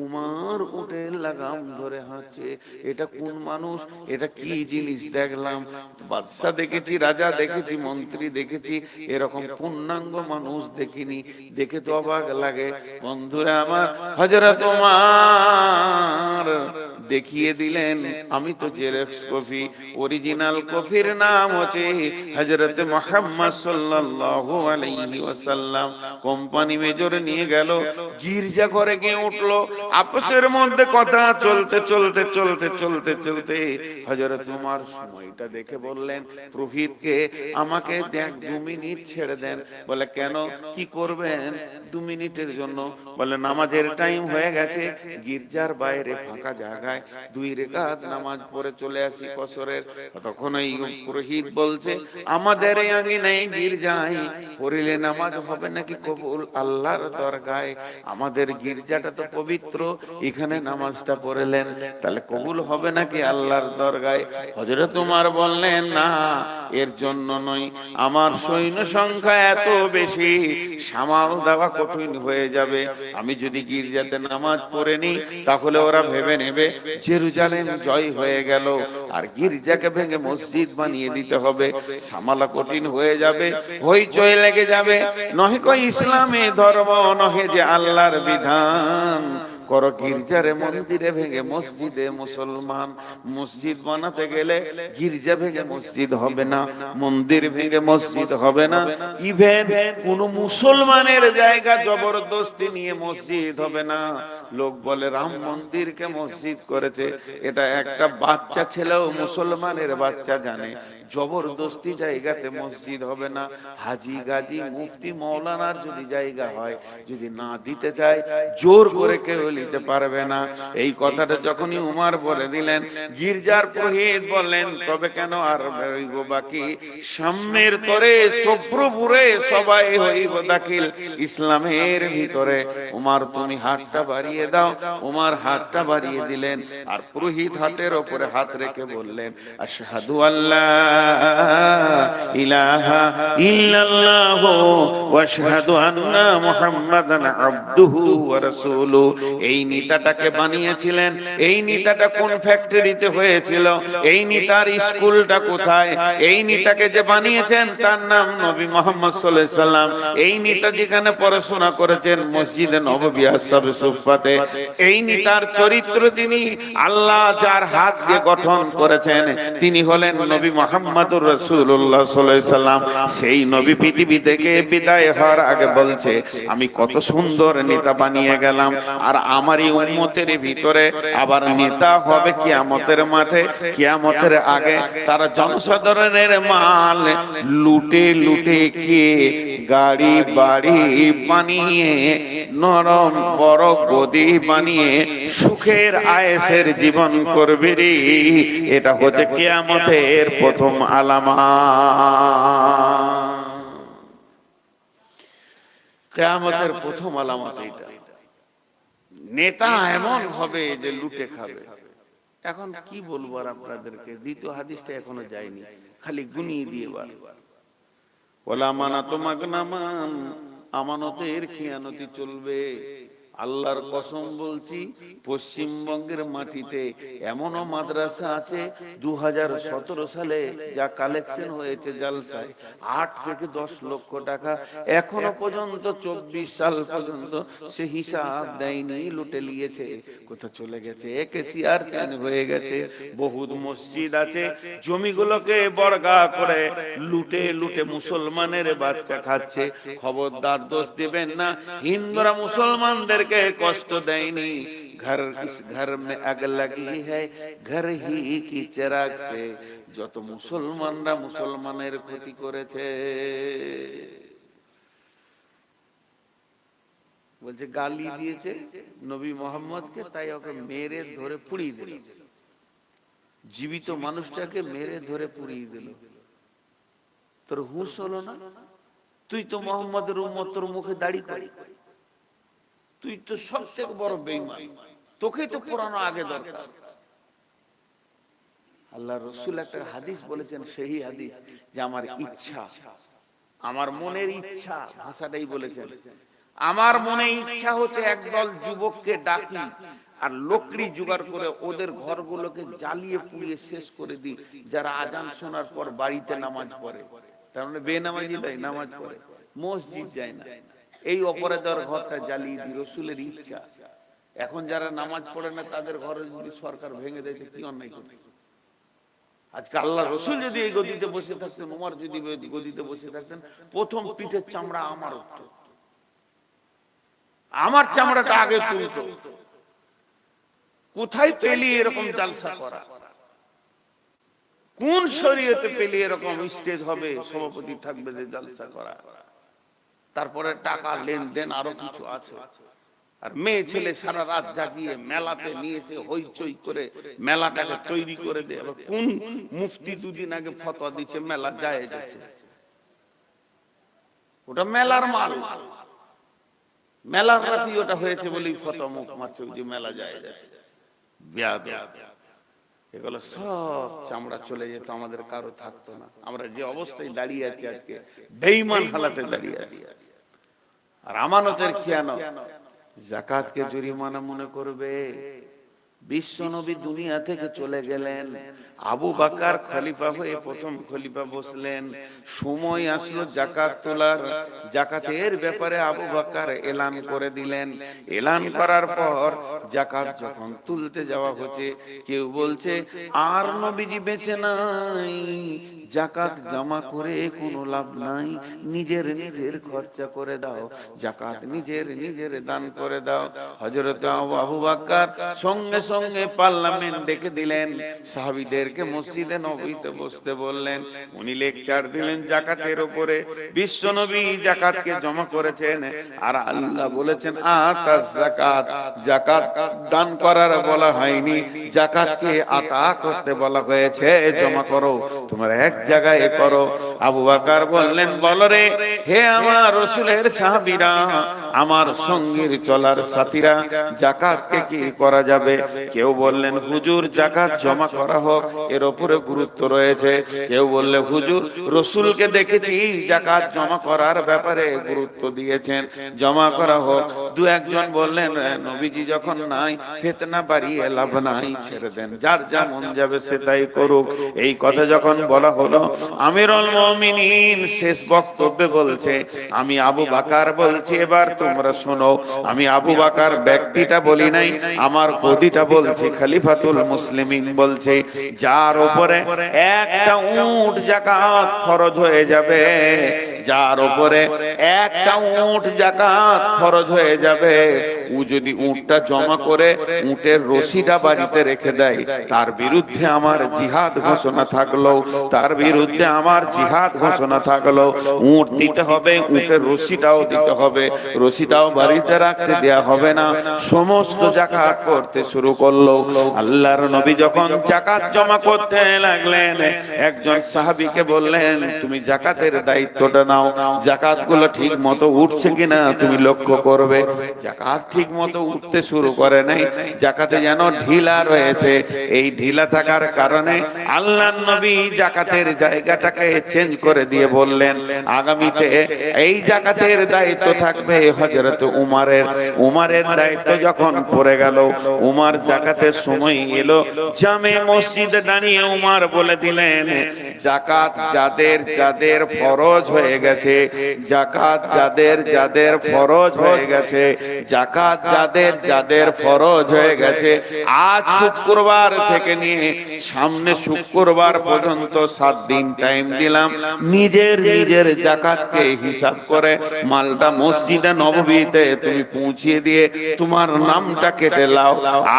A: উমর উটের লাগাম ধরে হাঁটছে, এটা কোন মানুষ, এটা কি জিনিস দেখলাম? বাদশা দেখেছি, রাজা দেখেছি, মন্ত্রী দেখেছি, এরকম পূর্ণাঙ্গ মানুষ দেখিনি, দেখে তো অবাক লাগে। বন্ধুরা আমার, হযরত উমর দেখিয়ে দিলেন, আমি তো জেরক্স কপি, অরিজিনাল কপির নাম হচ্ছে হযরত মুহাম্মদ সাল্লাল্লাহু আলাইহি ওয়াসাল্লাম। কোম্পানি মেজর নিয়ে গেল, গির্জা ঘরে গিয়ে উঠলো। আপসের মধ্যে কথা চলতে চলতে চলতে চলতে চলতে হযরত উমর সময়টা দেখে বললেন পুরোহিতকে, আমাকে 2 মিনিট ছেড়ে দেন। বলে কেন, কি করবেন 2 মিনিটের জন্য? বলে নামাজের টাইম হয়ে গেছে, গির্জার বাইরে ফাঁকা জায়গায় 2 রাকাত নামাজ পড়ে চলে আসি কসরের। তখন এই পুরোহিত বলছে, আমাদের আঙিনায় গির্জায় পড়লে নামাজ হবে নাকি কবুল আল্লাহর দরগায়? আমাদের গির্জাটা তো পবিত্র, এখানে নামাজটা পড়লেন, তাহলে কবুল হবে নাকি আল্লাহর দরগায়? হযরত উমর বললেন, না, এর জন্য নয়, আমার সৈন্য সংখ্যা এত বেশি, সামাল দেওয়া কঠিন হয়ে যাবে। আমি যদি গির্জাতে নামাজ পড়ে নি, তাহলে ওরা ভেবে নেবে জেরুজালেম জয় হয়ে গেল, আর গির্জাকে ভেঙে মসজিদ বানিয়ে দিতে হবে, সামালা কঠিন হয়ে যাবে, হইচই লেগে যাবে। নহে কই ইসলামে ধর্ম, নহে যে আল্লাহর বিধান, করো গির্জারে মন্দিরে ভেঙে মসজিদে মুসলমান। মসজিদ বানাতে গেলে গির্জা ভেঙে মসজিদ হবে না, মন্দির ভেঙে মসজিদ হবে না, ইভেন কোন মুসলমানের জায়গা জবরদস্তি নিয়ে মসজিদ হবে না। লোক বলে রাম মন্দিরকে মসজিদ করেছে, এটা একটা বাচ্চা ছেলেও মুসলমানের বাচ্চা জানে জবরদস্তি জায়গাতে মসজিদ হবে না। হাজি গাজী মুফতি মৌলানার যদি জায়গা হয়, যদি না দিতে চায়, জোর করে কেউ নিতে পারবে না। এই কথাটা যখনই উমর বলে দিলেন, গির্জার পুরোহিত বললেন, তবে কেন আর হইব বাকি, সাম্যের তরে সভ্রপুরে সবাই হইব দাখিল ইসলামের ভিতরে। উমর তুমি হাতটা বাড়িয়ে দাও। উমর হাতটা বাড়িয়ে দিলেন, আর পুরোহিত হাতের ওপরে হাত রেখে বললেন, আশহাদু আল্লা ইলাহা ইল্লাল্লাহ ওয়া আশহাদু আন্না মুহাম্মাদান আবদুহু ওয়া রাসূলুহু। এই নেতাটাকে বানিয়েছিলেন, এই নেতাটা কোন ফ্যাক্টরিতে হয়েছিল, এই নেতার স্কুলটা কোথায়, এই নেতাকে যে বানিয়েছেন তার নাম নবী মুহাম্মদ সাল্লাল্লাহু আলাইহি সাল্লাম। এই নেতা যেখানে পড়াশোনা করেছেন মসজিদে নববী আসহাবে সুফফাতে, এই নেতার চরিত্র তিনি আল্লাহ যার হাত দিয়ে গঠন করেছেন তিনি হলেন নবী মুহাম্মদুর রাসূলুল্লাহ সাল্লাল্লাহু আলাইহি সাল্লাম। সেই নবী পৃথিবী থেকে বিদায় হওয়ার আগে বলছে, আমি কত সুন্দর নেতা বানিয়ে গেলাম, আর আমারই উম্মতের ভিতরে আবার নেতা হবে কিয়ামতের মাঠে। কিয়ামতের আগে তারা জনসাধারণের মাল লুটে লুটে খেয়ে গাড়ি বাড়ি বানিয়ে নরম বড় গদি বানিয়ে সুখের আয়েশের জীবন করবে রে। এটা হচ্ছে কিয়ামতের প্রথম আলামত। কিয়ামতের প্রথম আলামত এটা। নেতা এমন হবে যে লুটে খাবে। এখন কি বলবো আর আপনাদেরকে, দ্বিতীয় হাদিসটা এখনো যায়নি, খালি গুনিয়ে দিয়ে বার। ওয়ালা মানাতু মাগনামান, আমানতের খেয়ানতি চলবে। আল্লাহর কসম বলছি, পশ্চিমবঙ্গের মাটিতে এমনও মাদ্রাসা আছে 2017 সালে যা কালেকশন হয়েছে জালসায় 8 থেকে 10 লক্ষ টাকা, এখনো পর্যন্ত 24 সাল পর্যন্ত সে হিসাব দেয়নি, লুটে নিয়েছে। কোথা চলে গেছে? কেসিআর চেঞ্জ হয়ে গেছে। বহুত মসজিদ আছে জমিগুলোকে বর্গা করে লুটে লুটে মুসলমানের বাচ্চা খাচ্ছে। খবরদার, দোষ দিবেন না, হিন্দুরা মুসলমানদের কষ্ট দেয়নি। ঘর মে আগ লাগি হ্যায় ঘর হি কি চিরাগ সে। যত মুসলমানরা মুসলমানের ক্ষতি করেছে, বলছে গালি দিয়েছে নবী মুহাম্মদকে, তাই ওকে মেরে ধরে পুড়িয়ে দিল। জীবিত মানুষটাকে মেরে ধরে পুড়িয়ে দিল। তোর হুঁশ হলো না? তুই তো মুহাম্মদের উম্মত, তোর মুখে দাড়ি করি, তুই তো সব থেকে বড় বেঈমান, তোকেই তো পুরানো আগে দরকার। আল্লাহ রাসূল একটা হাদিস বলেছেন, সেই হাদিস যে আমার ইচ্ছা, আমার মনের ইচ্ছা, ভাষাটাই বলেছেন, আমার মনে ইচ্ছা হচ্ছে একদল যুবককে ডাকি আর লকড়ি জোগাড় করে ওদের ঘরগুলোকে জ্বালিয়ে পুড়িয়ে শেষ করে দিই, যারা আজান শোনার পর বাড়িতে নামাজ পড়ে। তার মানে বেনামাজি নয়, নামাজ পড়ে, মসজিদ যায় না, এই অপরাধের ঘরটা জ্বালিয়ে দিই। রাসূলের ইচ্ছা। এখন যারা নামাজ পড়ে না তাদের ঘরে যদি সরকার ভেঙে দেয় কি অন্যায় করবে? আজকে আল্লাহ রাসূল যদি এই গদিতে বসে থাকতেন, ওমর যদি গদিতে বসে থাকতেন, প্রথম পিঠের চামড়া আমার উঠতো, আমার চামড়াটা আগে তুলতো। কোথায় পেলি এরকম জালসা করা? কোন শরীয়তে পেলি এরকম স্টেজ হবে, সভাপতি থাকবে যে জালসা করা? তারপরে টাকা লেনদেন আরো কিছু আছে। আর মেয়ে ছেলে সারা রাত জাগিয়ে মেলাতে নিয়েছে, হইচই করে মেলাটাকে তৈরি করে দেয়। কোন মুফতি দুদিন আগে ফতোয়া দিচ্ছে মেলা জায়েজ আছে? ওটা মেলার মাল, মেলার রাতি ওটা হয়েছে বলেই ফতোয়া মুখ মারছে যে মেলা জায়েজ আছে। এগুলো সব চামড়া চলে যেত, আমাদের কারো থাকতো না। আমরা যে অবস্থায় দাঁড়িয়ে আছি আজকে, বেঈমান হালাতে দাঁড়িয়ে আছি। আর আমানতের খেয়ানত, যাকাতকে জরিমানা মনে করবে। বিশ্ব নবী দুনিয়া থেকে চলে গেলেন, আবু বকর খলিফা হয়ে প্রথম খলিফা বসলেন। সময় আসলো যাকাত তোলার, যাকাতের ব্যাপারে আবু বকর এলান করে দিলেন। এলান করার পর যাকাত যখন তুলতে যাওয়া হচ্ছে, কেউ বলছে আর নবীজি বেঁচে নাই, যাকাত জমা করে কোনো লাভ নাই, নিজের নিজের খরচা করে দাও, যাকাত নিজের নিজের দান করে দাও। হযরত আবু বকর সঙ্গে সঙ্গে পার্লামেন্ট ডেকে দিলেন, সাহাবীদেরকে মসজিদে নববীতে বসতে বললেন, উনি লেকচার দিলেন যাকাতের উপরে। বিশ্ব নবী যাকাতকে জমা করেছেন, আর আল্লাহ বলেছেন আতাস যাকাত, যাকাত দান করার বলা হয়নি, যাকাতকে আতা করতে বলা হয়েছে, জমা করো, তোমরা এক জায়গায় করো। আবু বকর বললেন, বলো রে হে আমার রাসূলের সাহাবীরা, আমার সঙ্গীর চলার সাথীরা, যাকাতকে কি করা যাবে? কেউ বললেন হুজুর যাকাত জমা করা হোক, এর উপরে গুরুত্ব রয়েছে। কেউ বললে হুজুর রাসূলকে দেখেছি যাকাত জমা করার ব্যাপারে গুরুত্ব দিয়েছেন, জমা করা হোক। দু একজন বললেন নবীজি যখন নাই, ফিতনা বাড়িয়ে লাভ নাই, ছেড়ে দেন, যার যা মন যাবে সে তাই করুক। এই কথা যখন বলা হলো, আমিরুল মুমিনিন শেষ বক্তব্যে বলছে, আমি আবু বকর বলছি, এবার তোমরা শোনো। আমি আবু বকর ব্যক্তিটা বলি নাই, আমার গদিটা বলছি, খলিফাতুল মুসলিমিন বলছে, যার উপরে একটা উট যাকাত ফরজ হয়ে যাবে, যার উপরে একটা উট যাকাত ফরজ হয়ে যাবে, ও যদি উটটা জমা করে উটের রশিটা বাড়িতে রেখে দেয়, তার বিরুদ্ধে আমার জিহাদ ঘোষণা থাকলো, তার বিরুদ্ধে আমার জিহাদ ঘোষণা থাকলো। উট দিতে হবে, উটের রশিটাও দিতে হবে, রশিটাও বাড়িতে রাখতে দেয়া হবে না। সমস্ত যাকাত করতে শুরু করলো। আল্লাহর নবী যখন যাকাত জমা করতে লাগলেন, একজন সাহাবীকে বললেন, তুমি যাকাতের দায়িত্বটা নাও, যাকাত গুলো ঠিক মতো উঠছে কিনা তুমি লক্ষ্য করবে। যাকাত ঠিক মতো উঠতে শুরু করে নাই, যাকাতে যেন ঢিলা রয়েছে। এই ঢিলা থাকার কারণে আল্লাহর নবী যাকাতের জায়গাটাকে চেঞ্জ করে দিয়ে বললেন, আগামীতে এই যাকাতের দায়িত্ব থাকবে হযরত উমরের। উমরের দায়িত্ব যখন পড়ে গেল, উমর যাকাতের সময় এলো, জামে মসজিদে দাঁড়িয়ে উমর বলে দিলেন, যাকাত যাদের যাদের ফরজ হয়ে গেছে, যাকাত যাদের যাদের ফরজ হয়ে গেছে, যাকাত যাদের যাদের ফরজ হয়ে গেছে, আজ শুক্রবার থেকে নিয়ে সামনে শুক্রবার পর্যন্ত 7 দিন টাইম দিলাম, নিজের নিজের যাকাতকে হিসাব করে মালটা মসজিদে নববীতে তুমি পৌঁছিয়ে দিয়ে তোমার নামটা কেটে লাও।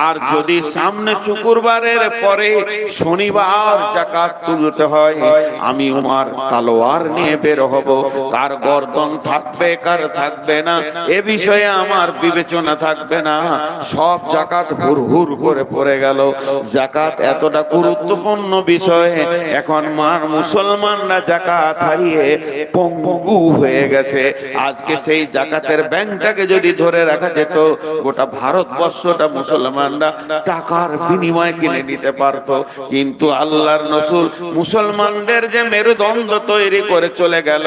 A: আর যদি সামনে শুক্রবারের পরে শনিবার যাকাত তুলতে হয়, আমি উমর তলোয়ার নিয়ে বের হব, কার গর্দন থাকবে কার থাকবে না এ বিষয়ে আমার বিবেচনা থাকবে না। সব যাকাত হুরহুর করে পড়ে গেল। যাকাত এতটা গুরুত্বপূর্ণ বিষয়, এখন মুসলমানরা যাকাত হারিয়ে পঙ্গু হয়ে গেছে। আজকে সেই যাকাতের ব্যাংকটাকে যদি ধরে রাখা যেত, গোটা ভারতবর্ষটা মুসলমানরা টাকার বিনিময়ে কিনে নিতে পারত। কিন্তু আল্লাহর রাসূল মুসলমানদের যে মেরুদণ্ড তৈরি করে চলে গেল,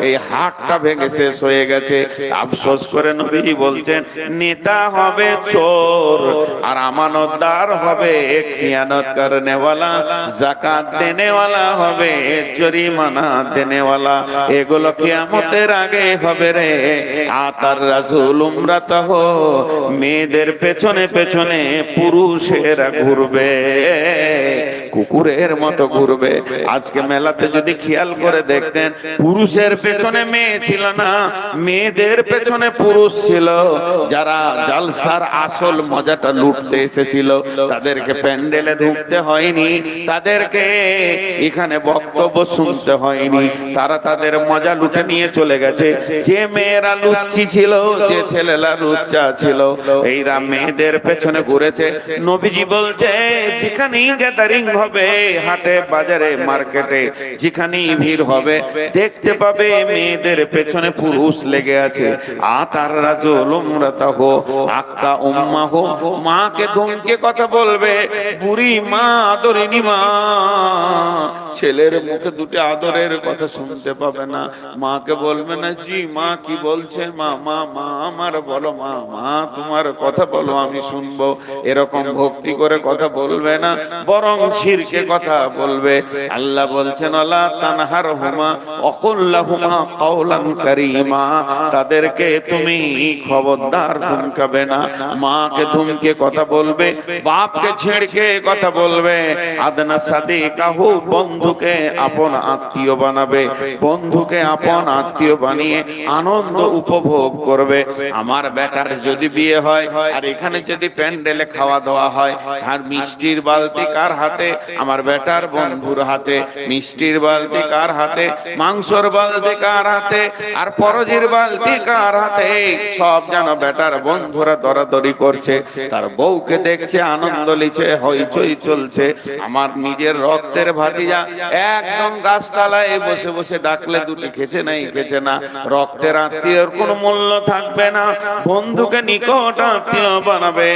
A: এই হাটটা ভেঙে শেষ হয়ে গেছে। আফসোস করে নবী বলছেন, নেতা হবে চোর আর আমানতদার হবে খিয়ানত করনেওয়ালা, যাকাত দেনেওয়ালা হবে জরিমানা দেনেওয়ালা। এগুলো কিয়ামতের আগে হবে রে। আতার রাসূল উমরাতাহ, মেয়েদের পেছনে পেছনে পুরুষেরা ঘুরবে, কুকুরের মতো ঘুরবে। আজকে মেলাতে যদি খেয়াল করে দেখতেন, পুরুষের পেছনে মেয়ে ছিল না, মেয়েদের পেছনে পুরুষ ছিল। যারা জালসার আসল মজাটা লুটতে এসেছিল, তাদেরকে প্যান্ডেলে ঢুকতে হয়নি, তাদেরকে এখানে বক্তব্য শুনতে হয়নি, তারা তাদের মজা লুটে নিয়ে চলে গেছে। যে মেয়েরা লুচ্চি ছিল, যে ছেলেরা লুচ্চা ছিল, এইরা মেয়েদের পেছনে ঘুরেছে। নবীজি বলছে, যেখানেই গ্যাদারিং হবে, হাটে বাজারে মার্কেটে যেখানেই ভিড় হবে, দেখতে পাবে মেয়েদের পেছনে পুরুষ লেগে আছে। আতার রাজুল উমরাতাহ আক্কা উম্মাহু, মাকে ধমকে কথা বলবে, বুড়ি মা, আদরিনী মা। ছেলের মুখে দুটি আদরের কথা শুনতে পাবে না, মাকে বলবে না জি মা কি বলছে, মা মা মা আমার বলো, মা মা তোমার কথা বলো আমি শুনবো। এরকম ভক্তি করে কথা বলবে না, বরং ঝির শিরকে কথা বলবে। আল্লাহ বলছেন আলা তানহারহুমা ওয়াকুল লাহুমা কাওলান কারীমা, তাদেরকে তুমি খবরদার ধমকাবে না। মাকে ধমকে কথা বলবে, বাপকে ছেড়কে কথা বলবে। আদনা সাদিকাহু, বন্ধুকে আপন আত্মীয় বানাবে, বন্ধুকে আপন আত্মীয় বানিয়ে আনন্দ উপভোগ করবে। আমার বেটার যদি বিয়ে হয় আর এখানে যদি প্যান্ডেলে খাওয়া দাওয়া হয়, আর মিষ্টির বালতি কার হাতে? আমার বেটার বন্ধুর হাতে। মিষ্টির বালতি কার হাতে? মাংসর বালতি কার হাতে? আর পরজির বালতি কার হাতে? সব যেন বেটার বন্ধুরা দরাদরি করছে, তার বউকে দেখছে, আনন্দ লিছে, হইচই চলছে। আমার নিজের রক্তের ভাতিজা একদম গাছতলায় বসে বসে ডাকলে দুটি খেছে নাই, খেছে না। রক্তের আত্মীয়র কোনো মূল্য থাকবে না, বন্ধুকে নিকট আত্মীয় বানাবে।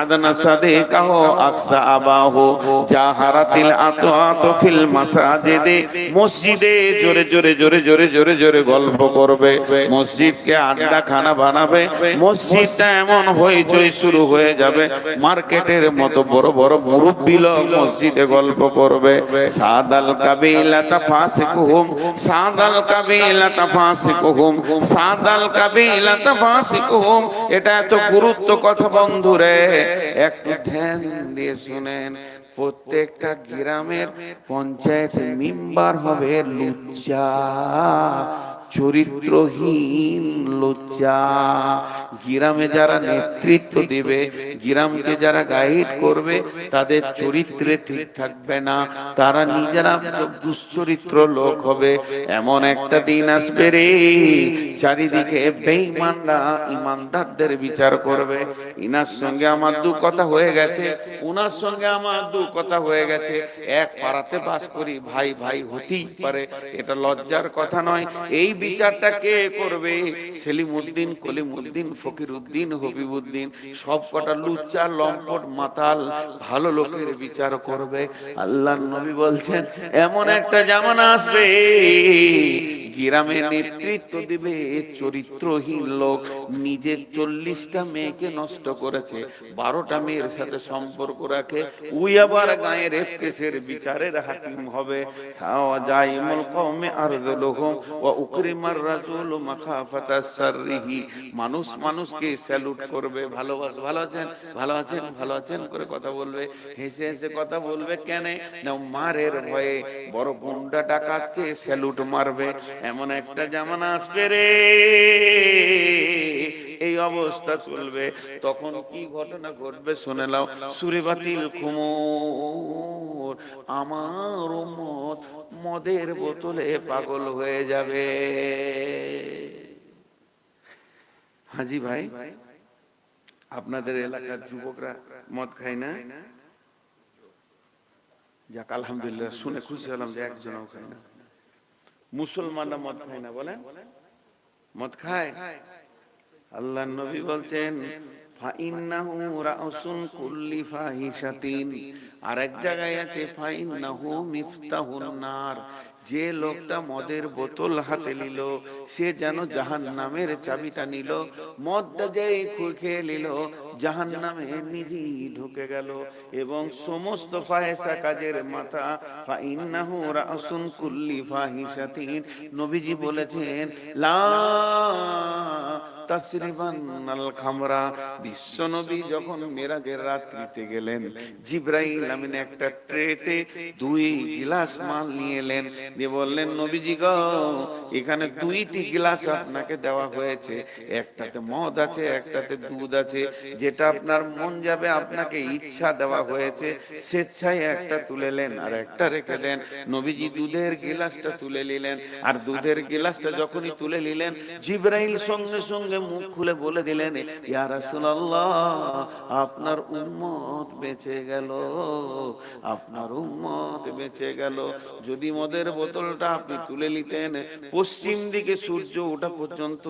A: আদনা সাদিকাহু আকসা আবাহু জাহারাতিল আতআত ফিল মাসাজিদে, মসজিদে জোরে জোরে জোরে জোরে জোরে জোরে গল্প করবে, মসজিদকে আড্ডা খানা বানাবে। মসজিদটা এমন হইচই শুরু হয়ে যাবে, মার্কেটের মতো বড় বড় মুরব্বি লোক মসজিদে গল্প করবে। সাদাল কাবিলাতা ফাসিকুহুম, সাদাল কাবিলাতা ফাসিকুহুম, সাদাল কাবিলাতা ফাসিকুহুম। এটা এত গুরুত্ব কথা বন্ধুরে, একটু ধ্যান দিয়ে শুনেন। প্রত্যেকটা গ্রামের পঞ্চায়েত মেম্বার হবে লুচ্চা, চরিত্রহীন লুচ্চা। গ্রামে যারা নেতৃত্ব দিবে, গ্রামকে যারা গাইড করবে, তাদের চরিত্রে ঠিক থাকবে না, তারা নিজেরা দুশ্চরিত্র লোক হবে। এমন একটা দিন আসবে রে, চারিদিকে বেঈমানরা ইমানদারদের বিচার করবে। ইনার সঙ্গে আমার দু কথা হয়ে গেছে, উনার সঙ্গে আমার দু কথা হয়ে গেছে, এক পাড়াতে বাস করি, ভাই ভাই হতেই পারে, এটা লজ্জার কথা নয়। এই বিচারটা কে করবে? সেলিমউদ্দিন, কলিমউদ্দিন, ফকিরউদ্দিন, হবিবউদ্দিন, সব কটা লুচ্চা লম্পট মাতাল ভালো লোকের বিচার করবে। আল্লাহর নবী বলছেন এমন একটা জামানা আসবে, গ্রামে নেতৃত্ব দিবে চরিত্রহীন লোক। নিজের 40টা মেয়েকে নষ্ট করেছে, 12টা মেয়ের সাথে সম্পর্ক রাখে, ওই আবার গায়ের রেপ কেসের বিচারের হাকিম হবে। জাইমুল কওমে আরযুলুহুম ওয়া উকরিমার রাজুলু মাখাফাতাস সাররিহি, মানুষ মানুষকে স্যালুট করবে, ভালোবাসা, ভালো আছেন, ভালো আছেন, ভালো আছেন করে কথা বলবে, হেসে হেসে কথা বলবে। কেন না? মারের ভয়ে বড় গুন্ডা ডাকাতকে স্যালুট মারবে। এমন একটা জামানা আসবে রে, এই অবস্থা চলবে। তখন কি ঘটনা ঘটবে শুনে নাও। সূরা বাতিল খুমুর, আমার উম্মত মদের বোতলে পাগল হয়ে যাবে। হাজি ভাই, আপনাদের এলাকার যুবকরা মদ খায় না? যাক আলহামদুলিল্লাহ, শুনে খুশি হলাম যে একজনও খায় না। মুসলমানরা মদ খায় না? বলেন মদ খায়? আল্লাহর নবী বলছেন ফাইন্নাহু রাউসুন কুল্লি ফাহিশাতিন, আরেক জায়গায় আছে ফাইন্নাহু মিফতাহুন নার, যে লোকটা মদের বোতল হাতে নিল সে যেন জাহান্নামের চাবিটা নিল। মদটা যেই খেয়ে নিল জাহান্নামে নিজেই ঢুকে গেল। এবং সমস্ত ফাহিশা কাজের মাথা ফাইন্নাহু রাউসুন কুল্লি ফাহিশাতিন। নবীজি বলেছেন লা তাসরিবানাল খামরা। বিশ্বনবী যখন মেরাজের রাত্রিতে গেলেন, জিবরাইল আমিন একটা ট্রেতে 2 গ্লাস মাল নিয়ে এলেন, দিয়ে বললেন নবীজি গো, এখানে 2টি গ্লাস আপনাকে দেওয়া হয়েছে, একটাতে মদ আছে, একটাতে দুধ আছে, যেটা আপনার মন যাবে আপনাকে ইচ্ছা দেওয়া হয়েছে, স্বেচ্ছায় একটা তুলে নেন আর একটা রেখে দেন। নবীজি দুধের গ্লাসটা তুলে নিলেন, আর দুধের গ্লাসটা যখনই তুলে নিলেন জিবরাইল সঙ্গে সঙ্গে মুখ খুলে বলে দিলেন ইয়া রাসূলুল্লাহ, আপনার উম্মত বেঁচে গেল, আপনার উম্মত বেঁচে গেল। যদি মদের বোতলটা আপনি তুলে নিতেন, পশ্চিম দিকে সূর্য ওঠা পর্যন্ত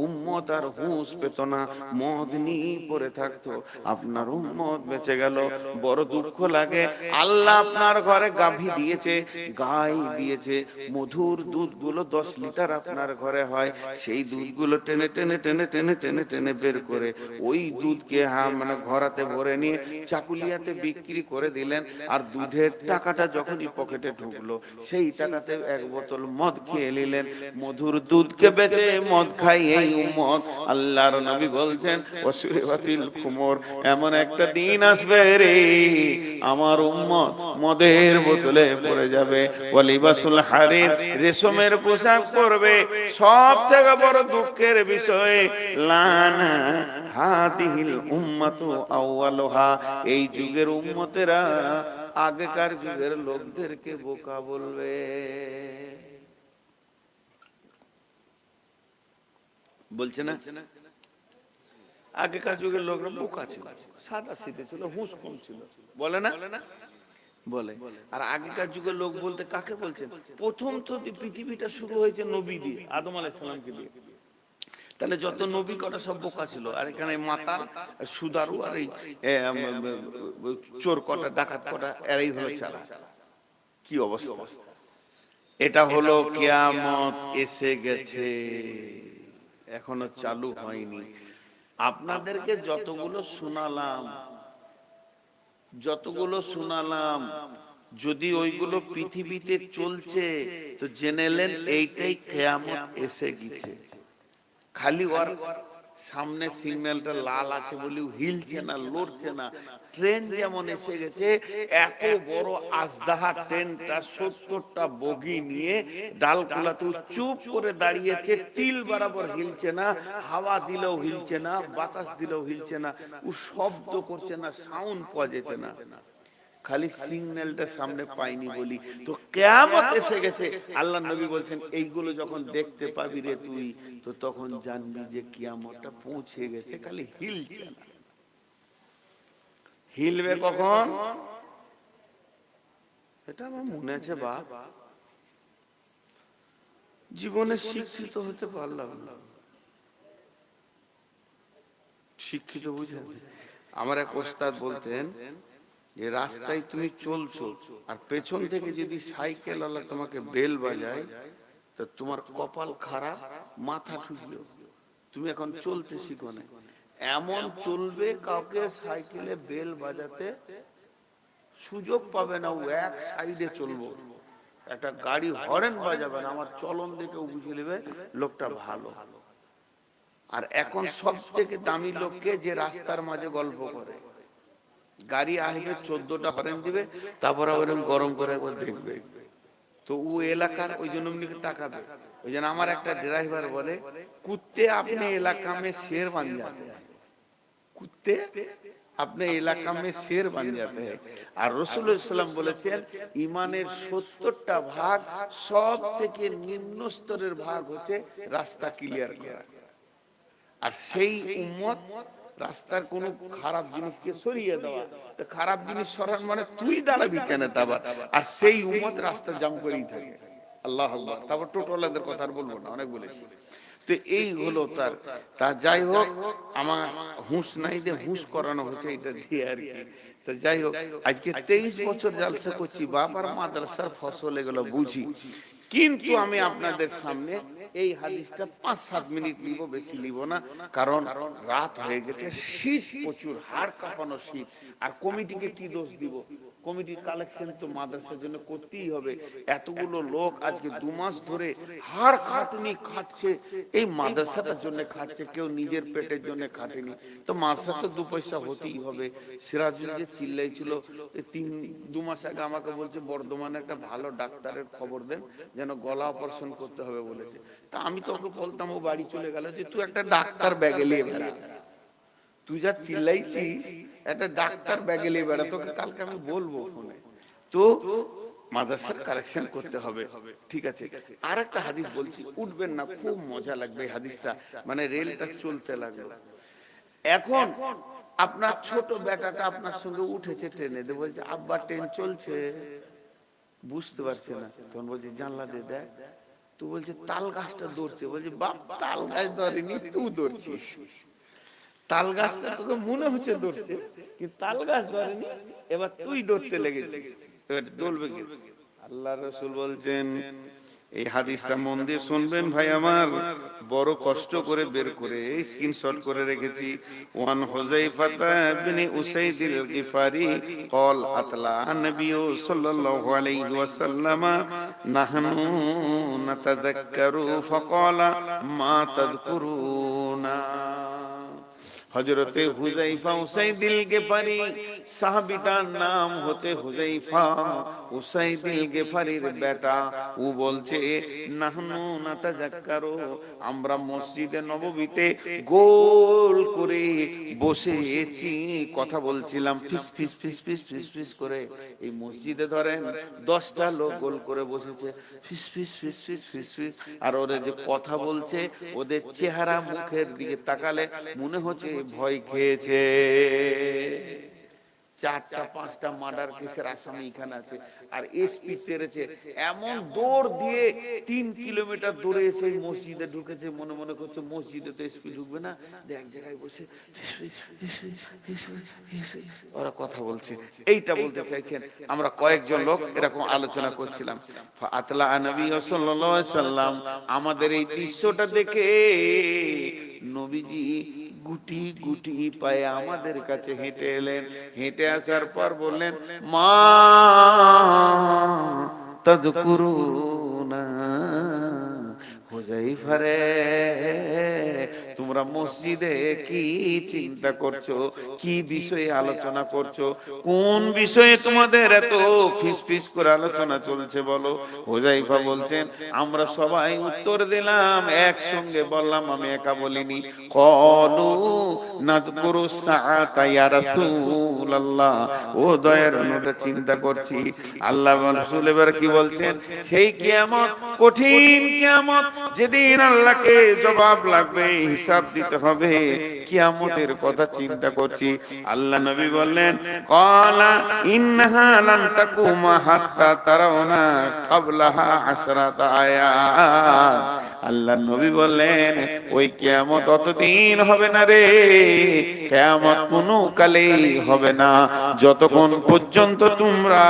A: উম্মত আর হুঁশ পেত না, মদ নিয়ে পড়ে থাকতো। আপনার উম্মত বেঁচে গেল, বড় দুঃখ লাগে। আল্লাহ আপনার ঘরে গাভী দিয়েছে, গাই দিয়েছে, মধুর দুধগুলো 10 লিটার আপনার ঘরে হয়, সেই দুধগুলো টেনে টেনে টেনে টেনে টেনে টেনে বের করে ওই দুধকে মানে ঘরাতে ভরে নিয়ে চাকুলিয়াতে বিক্রি করে দিলেন। আর দুধের টাকাটা যখনই পকেটে ঢুকলো, সেই টাকাতে 1 বোতল মদ খেয়ে নিলেন। মধুর দুধকে বেচে মদ খাই এই উম্মত। আল্লাহর নবী বলছেন ওয়াসুরিবাতিল খুমর, এমন একটা দিন আসবে রে আমার উম্মত মদের বোতলে পড়ে যাবে। ওয়ালিবাসুল হারির, রেশমের পোশাক পরবে। সব থেকে বড় দুঃখের বিষয়, লানা হাদিহিল উম্মাতু আউয়ালুহা, এই যুগের উম্মতেরা আগেকার যুগের লোকদেরকে বোকা বলবে। বলছে না, আগেকার যুগের লোকরা বোকা ছিল, সাদা সিধে ছিল, হুঁশ কম ছিল, বলে না? বলে। আর আগেকার যুগের লোক বলতে কাকে বলছেন? প্রথম তো পৃথিবীটা শুরু হয়েছে নবী দিয়ে, আদম আলাইহিস সালামকে দিয়ে। তাহলে যত নবী কটা সব বোকা ছিল। আর এখানে মাতাল, সুদারু, আর এই চোর কটা, ডাকাত কটা, এরাই হলো চালা। কি অবস্থা! এটা হলো কিয়ামত এসে গেছে, এখনো চালু হয়নি। আপনাদেরকে যতগুলো শুনালাম, যদি ওইগুলো পৃথিবীতে চলছে তো জেনেলেন এইটাই কিয়ামত এসে গেছে। খালি ওর সামনে সিগন্যালটা লাল আছে বলেও হিলছে না, লড়ছে না। ট্রেন যেমন এসে গেছে, এত বড় আজদাহা ট্রেনটা 70টা বগি নিয়ে ডালকুলাতে চুপ করে দাঁড়িয়েছে, তিল বরাবর হিলছে না, হাওয়া দিলেও হিলছে না, বাতাস দিলেও হিলছে না, ও শব্দ করছে না, সাউন্ড পাওয়া যেতে না। খালি সিগন্যালটা সামনে পাইনি বলি তো কিয়ামত এসে গেছে। আল্লাহ নবী বলছেন এইগুলো যখন দেখতে পাবি রে তুই, তো তখন জানবি যে কিয়ামতটা পৌঁছে গেছে, খালি হিলছে না। হিলবে কখন? এটা আমার মনে আছে বাপ, জীবনে শিক্ষিত হতে পারলাম না। শিক্ষিত বুঝেন? আমার এক ওস্তাদ বলতেন যে রাস্তায় তুমি চলছো আর পেছন থেকে যদি সাইকেল ওয়ালা তোমাকে বেল বাজায়, তো তোমার কপাল খারাপ, মাথা ঠুকলো, তুমি এখন চলতে শিখো না। এমন চলবে, কাউকে সাইকেলে বেল বাজাতে সুযোগ পাবে না, ও এক সাইডে চলবো। একটা গাড়ি হরেন বাজাবে না, আমার চলন দেখে বুঝে নেবে লোকটা ভালো। আর এখন সব থেকে দামি লোককে, যে রাস্তার মাঝে গল্প করে, গাড়ি আসবে 14টা হরেন দিবে, তারপর আবার গরম করে একবার দেখবে, তো ও এলাকার ওই জন্য তাকাবে। ওই জন্য আমার একটা ড্রাইভার বলে, কুত্তে আপনি এলাকা মে শের বান যাতে হ্যায়, কুত্তে আপনি এলাকা মে শের বান যাতে হ্যায়। আর রাসূলুল্লাহ সাল্লাল্লাহু আলাইহি ওয়াসাল্লাম বলেছেন, ইমানের 70টা ভাগ, সব থেকে নিম্ন স্তরের ভাগ হচ্ছে রাস্তা ক্লিয়ার করা। আর সেই উম্মত রাস্তার কোন খারাপ জিনিসকে সরিয়ে দেওয়া। তো খারাপ জিনিস সরান মানে তুই দাঁড়াবি কেন তাবার? আর সেই উম্মত রাস্তা জাম করেই থাকে। আল্লাহ আল্লাহ। তারপর টোটোওয়ালাদের কথা আর বলবো না, অনেক বলেছি। তো এই হলো তা যাই হোক, আমার হুঁশ নাই যে হুঁশ করানো হচ্ছে এটা দিয়ে আর কি। তো যাই হোক, আজকে 23 বছর জালসা করছি, বাবার মাদ্রাসার ফসল এগুলো বুঝি। কিন্তু আমি আপনাদের সামনে এই হাদিসটা 5-7 মিনিট নিব, বেশি নিব না, কারণ রাত হয়ে গেছে, শীত প্রচুর, হাড় কাঁপানো শীত। আর কমিটিকে কি দোষ দিব? কমিটির কালেকশন তো মাদ্রাসার জন্য করতেই হবে। এতগুলো লোক আজকে 2 মাস ধরে হাড় খাটুনি খাটছে, এই মাদ্রাসাটার জন্য খাটছে, কেউ নিজের পেটের জন্য খাটেনি। তো মাদ্রাসা তো 2 পয়সা হতেই হবে। সিরাজুল যে চিল্লাইছিল 2 মাস আগে, আমাকে বলছে বর্ধমানে একটা ভালো ডাক্তারের খবর দেন, যেন গলা অপারেশন করতে হবে বলেছে। তা আমি তো ওকে বলতাম, ও বাড়ি চলে গেল, যে তুই একটা ডাক্তার ব্যাগে নিয়ে বেড়া, তুই যা চিল্লাইছিস একটা ডাক্তার ব্যাগে নিয়ে বেড়া, তোকে কালকে আমি বলবো ফোনে। তো মাদ্রাসার কালেকশন করতে হবে, ঠিক আছে? আর একটা হাদিস বলছি, উঠবেন না, খুব মজা লাগবে এই হাদিসটা, মানে রেলটা চলতে লাগলো। এখন আপনার ছোট বেটাটা আপনার সঙ্গে উঠেছে ট্রেনে, বলছে আব্বা ট্রেন চলছে, বুঝতে পারছে না, তখন বলছে জানলা দিয়ে দেখ। তুই বলছে তাল গাছটা ধরছে, বলছে বাপ তাল গাছ ধরেনি, তুই ধরছিস। তাল গাছটা তোকে মনে হচ্ছে ধরছে, কিন্তু তাল গাছ ধরেনি, এবার তুই ধরতে লেগেছিস, এবার ধরবে কি? আল্লাহ রাসূল বলছেন, এই হাদিসটা মন দিয়ে শুনবেন ভাই আমার, বড় কষ্ট করে বের করে স্ক্রিনশট করে রেখেছি। ওয়ান হুযায়ফাতা ইবনে উসাইদিল গিফারি قال আতলা নবী সাল্লাল্লাহু আলাইহি ওয়াসাল্লাম নাহনু নাতাযাক্কারু ফাকালা মা তাযকুরুনা। হযরতে হুযায়ফা উসাইদিল গিফারি, সাহাবীটার নাম হচ্ছে হুযায়ফা উসাইদিল গিফারির বেটা। ও বলছে নাহনু নাতাযাক্কারু, আমরা মসজিদে নববীতে গোল করে বসেছি, কথা বলছিলাম ফিস ফিস ফিস ফিস ফিস ফিস করে। এই মসজিদে ধরেন 10টা লোক গোল করে বসেছে, ফিস ফিস ফিস ফিস ফিস ফিস, আর ওরা যে কথা বলছে ওদের চেহারা মুখের দিকে তাকালে মনে হচ্ছে ভয় খেয়েছে। 4টা 5টা মার্ডার কেসের আসামি এখানে আছে, আর এসপি তেরেছে, এমন দৌড় দিয়ে 3 কিলোমিটার দৌড়ে এসে মসজিদে ঢুকেছে। মনে মনে করছে মসজিদে তো এসপি ঢুকবে না, এক জায়গায় বসে ওরা কথা বলছে। এইটা বলতে চাইছেন, আমরা কয়েকজন লোক এরকম আলোচনা করছিলাম। আতলা নবী সাল্লাল্লাহু আলাইহি সাল্লাম, আমাদের এই দৃশ্যটা দেখে নবীজি গুটি গুটি পায়ে আমাদের কাছে হেঁটে এলেন। হেঁটে আসার পর বললেন মা তাযকুরুনা, হুযায়ফা রে তোমরা মসজিদে কি চিন্তা করছো, কি বিষয়ে আলোচনা করছো, কোন বিষয়ে তোমাদের এত ফিসফিস করে আলোচনা চলছে বলো। হুযায়ফা বলছেন আমরা সবাই উত্তর দিলাম, একসঙ্গে বললাম, আমি একা বলিনি। ক্বালু নাযকুরু সাআতা ইয়া রাসূলুল্লাহ, ও দয়ার নবী চিন্তা করছি। আল্লাহ রাসূল এবার কি বলছেন, সেই কিয়ামত, কঠিন কিয়ামত, যেদিন আল্লাহকে জবাব লাগবে, হিসাব দিতে হবে, কিয়ামতের কথা চিন্তা করছি। আল্লাহ নবী বললেন ক্বালা ইন্নাহা লান তাকুমা হাত্তা তারাউনা ক্বাবলাহা 10 আয়াত। আল্লাহ নবী বললেন ওই কিয়ামত অতদিন হবে না রে, কিয়ামত কোনো কালেই হবে না যতক্ষণ পর্যন্ত তোমরা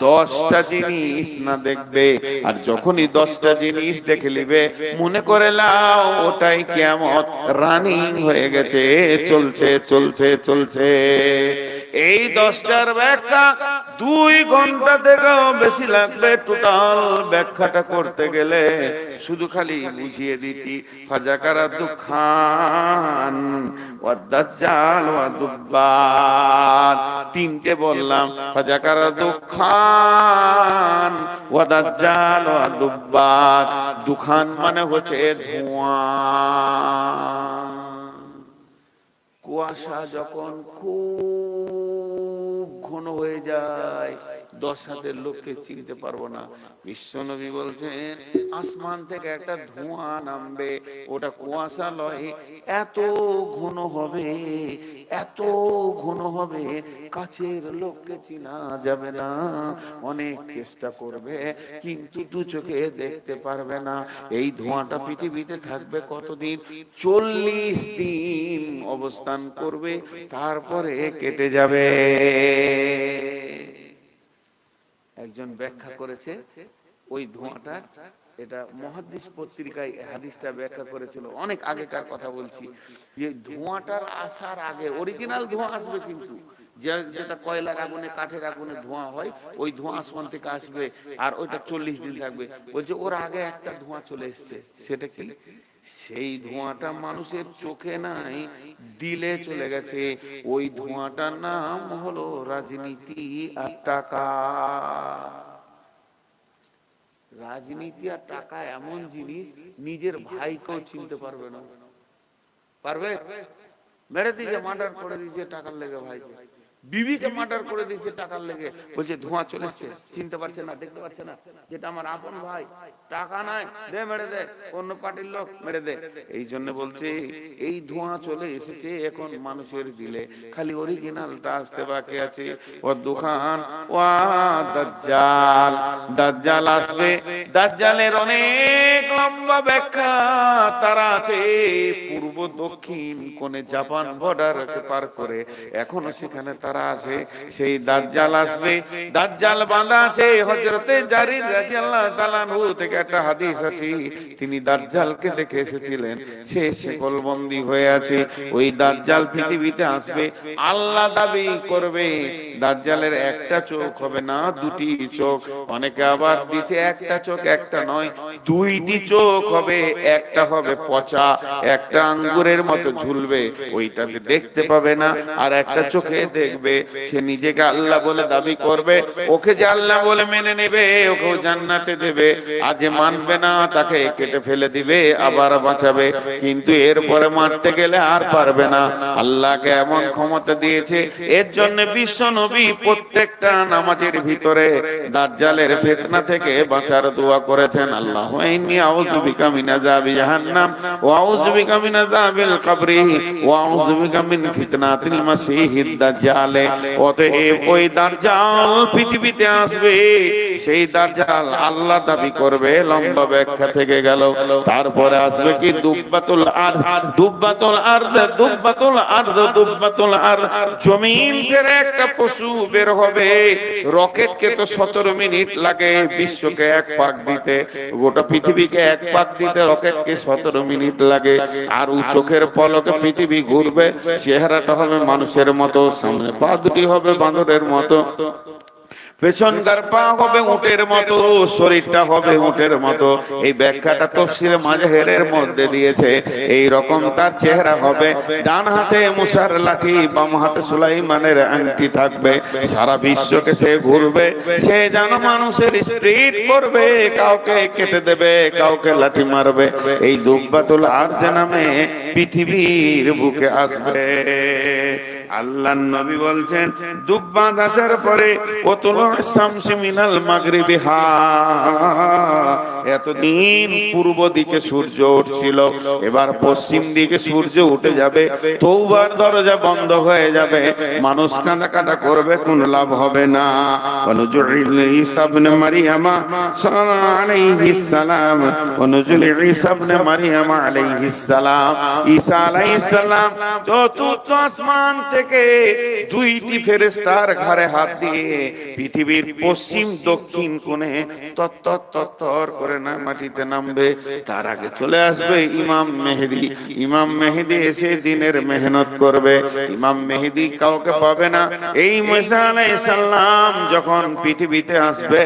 A: 10টা জিনিস না দেখবে। আর যখনই 10টা জিনিস দেখে নিবে, মনে করে লাও ওটাই কিয়ামত রানিং হয়ে গেছে, চলছে চলছে চলছে। এই 10টার ব্যাখ্যা 2 ঘন্টা থেকেও বেশি লাগবে টোটাল ব্যাখ্যাটা করতে গেলে। শুধু খালি বুঝিয়ে দিচ্ছি, ফাজাকারা দুখান ওয়া দাজ্জাল ওয়া দুব্বান, 3টে বললাম, ফাজাকারা দুখান ওয়া দাজ্জাল ওয়া দুব্বান। দুখান মানে হচ্ছে ধোঁয়া, কুয়াশা যখন খুব ঘন হয়ে যায় 10 হাতের লোককে চিনতে পারবো না। বিশ্বনবী বলছেন আসমান থেকে একটা ধোঁয়া নামবে, ওটা কুয়াশা লয়, এত ঘন হবে, এত ঘন হবে কাছের লোককে চিনা যাবে না। অনেক চেষ্টা করবে কিন্তু 2 চোখে দেখতে পারবে না। এই ধোঁয়াটা পৃথিবীতে থাকবে কতদিন? 40 দিন অবস্থান করবে, তারপরে কেটে যাবে। একজন ব্যাখ্যা করেছে ওই ধোঁয়াটা, এটা মুহাদ্দিস পত্রিকায় হাদিসটা ব্যাখ্যা করেছিল, অনেক আগেকার কথা বলছি, যে ধোঁয়াটার আসার আগে অরিজিনাল ধোঁয়া আসবে, কিন্তু যেটা কয়লার আগুনে কাঠের আগুনে ধোঁয়া হয়, ওই ধোঁয়া আসমান থেকে আসবে, আর ওইটা 40 দিন থাকবে। বলছে ওর আগে একটা ধোঁয়া চলে এসছে, সেটা কি? সেই ধোঁয়াটা মানুষের চোখে নাই, দিলে চলে গেছে। ওই ধোঁয়াটার নাম হলো রাজনীতি আর টাকা। রাজনীতি আর টাকা এমন জিনিস, নিজের ভাইকেও চিনতে পারবে না। পারবে? মেরে দিয়েছে, মার্ডার করে দিয়েছে টাকার লেগে ভাইকে। বিবিকে মার্ডার করে দিয়েছে টাকার লেগে, বলছে ধোঁয়া চলেছে, চিনতে পারছে না, দেখতে পারছে না যেটা আমার আপন ভাই, টাকা নাই, দে মেরে দে, অন্য পার্টির লোক মেরে দে। এই জন্য বলছে এই ধোঁয়া চলে এসেছে এখন মানুষের দিলে, খালি অরিজিনালটা আসতে বাকি আছে। ও দোকান ওয়া দাজ্জাল, দাজ্জাল আসবে, দাজ্জালের অনেক লম্বা ব্যাখ্যা তারা আছে পূর্ব দক্ষিণ কোণে জাপান বর্ডারকে পার করে এখনো সেখানে তারা আছে। সেই দাজ্জাল আসবে, দাজ্জাল বাঁধা আছে হযরতে জারির রাদিয়াল্লাহু তাআলা আনহু থেকে একটা হাদিস আছে, তিনি দাজ্জালকে দেখে এসেছিলেন, সে শিকলবন্দি হয়ে আছে। ওই দাজ্জাল পৃথিবীতে আসবে, আল্লাহ দাবি করবে দাজ্জালের একটা চোখ হবে না, দুটি চোখ, অনেকে আবার দিচ্ছে একটা চোখ, একটা নয়, দুইটি চোখ হবে, একটা হবে পচা, একটা আঙ্গুরের মতো ঝুলবে, ওইটাতে দেখতে পাবে না, আর একটা চোখে দেখবে। সে নিজেকে আল্লাহ বলে দাবি করবে, ওকে যে আল্লাহ বলে মেনে নেবে ওকে জান্নাতে দেবে, আর যে মানবে না তাকে কেটে ফেলে দিবে, আবার বাঁচাবে, কিন্তু এরপরে মারতে গেলে আর পারবে না। আল্লাহকে এমন ক্ষমতা দিয়েছে। এর জন্য বিশ্ব নবী প্রত্যেকটা নামাজের ভিতরে দাজ্জালের ফিতনা থেকে বাঁচার দোয়া করেছেন, আল্লাহুম্মা ইন্নী আউযু বিকা মিন আযাবি জাহান্নাম ওয়া আউযু বিকা মিন আযাবিল কবরি ওয়া আউযু বিকা মিন ফিতনাতিল মাসীহিদ দাজ্জাল। অতএব ওই দাজ্জাল পৃথিবীতে আসবে, সেই দাজ্জাল আল্লাহ দাবি করবে, লম্বা ব্যাখ্যা থেকে গেল। তারপরে আসবে কি দুব্বাতুল আরদ, দুব্বাতুল আরদ, দুব্বাতুল আরদ, দুব্বাতুল আরদ, জমিন থেকে একটা পশু বের হবে। রকেটকে তো 17 মিনিট লাগে বিশ্বকে এক পাক দিতে, গোটা পৃথিবীকে এক পাক দিতে রকেটকে 17 মিনিট লাগে। আর ও চোখের পলকে পৃথিবী ঘুরবে, চেহারাটা হবে মানুষের মতো, সামনে পা দুটি হবে বানরের মতো, পেছনকার পা হবে উটের মতো, শরীরটা হবে উটের মতো। এই ব্যাখ্যাটা তাফসীরে মাজাহিরের মধ্যে দিয়েছে। এই রকম তার চেহারা হবে, ডান হাতে মুসার লাঠি, বাম হাতে সুলাইমানের আংটি থাকবে, সারা বিশ্বকে সে ঘুরবে, সে যেন মানুষের স্পিরিট করবে, কাউকে কেটে দেবে, কাউকে লাঠি মারবে। এই দুব্বাতুল আরজ নামে পৃথিবীর বুকে আসবে। আল্লাহর নবী বলছেন দুব্বাত আসার পরে ওতুলুস শামসি মিনাল মাগরিবি, এতদিন পূর্ব দিকে সূর্য উঠছিল, এবার পশ্চিম দিকে সূর্য উঠে যাবে, তওবার দরজা বন্ধ হয়ে যাবে, মানুষ কাঁদা করবে, কোনো লাভ হবে না। ওয়ানুজুল ঈসা ইবনে মারইয়াম আলাইহিস সালাম, ওয়ানুজুল ঈসা ইবনে মারইয়াম আলাইহিস সালাম, ঈসা আলাইহিস সালাম চতুর্থ আসমান থেকে দুইটি ফেরেশতার ঘাড়ে হাত দিয়ে পৃথিবীর পশ্চিম দক্ষিণ কোণে তত্তর করে না মাটিতে নামবে। তার আগে চলে আসবে ইমাম মেহেদী। ইমাম মেহেদী এসে দিনের মেহনত করবে। ইমাম মেহেদী কাউকে পাবে না। এই মুসা আলাইহিস সালাম যখন পৃথিবীতে আসবে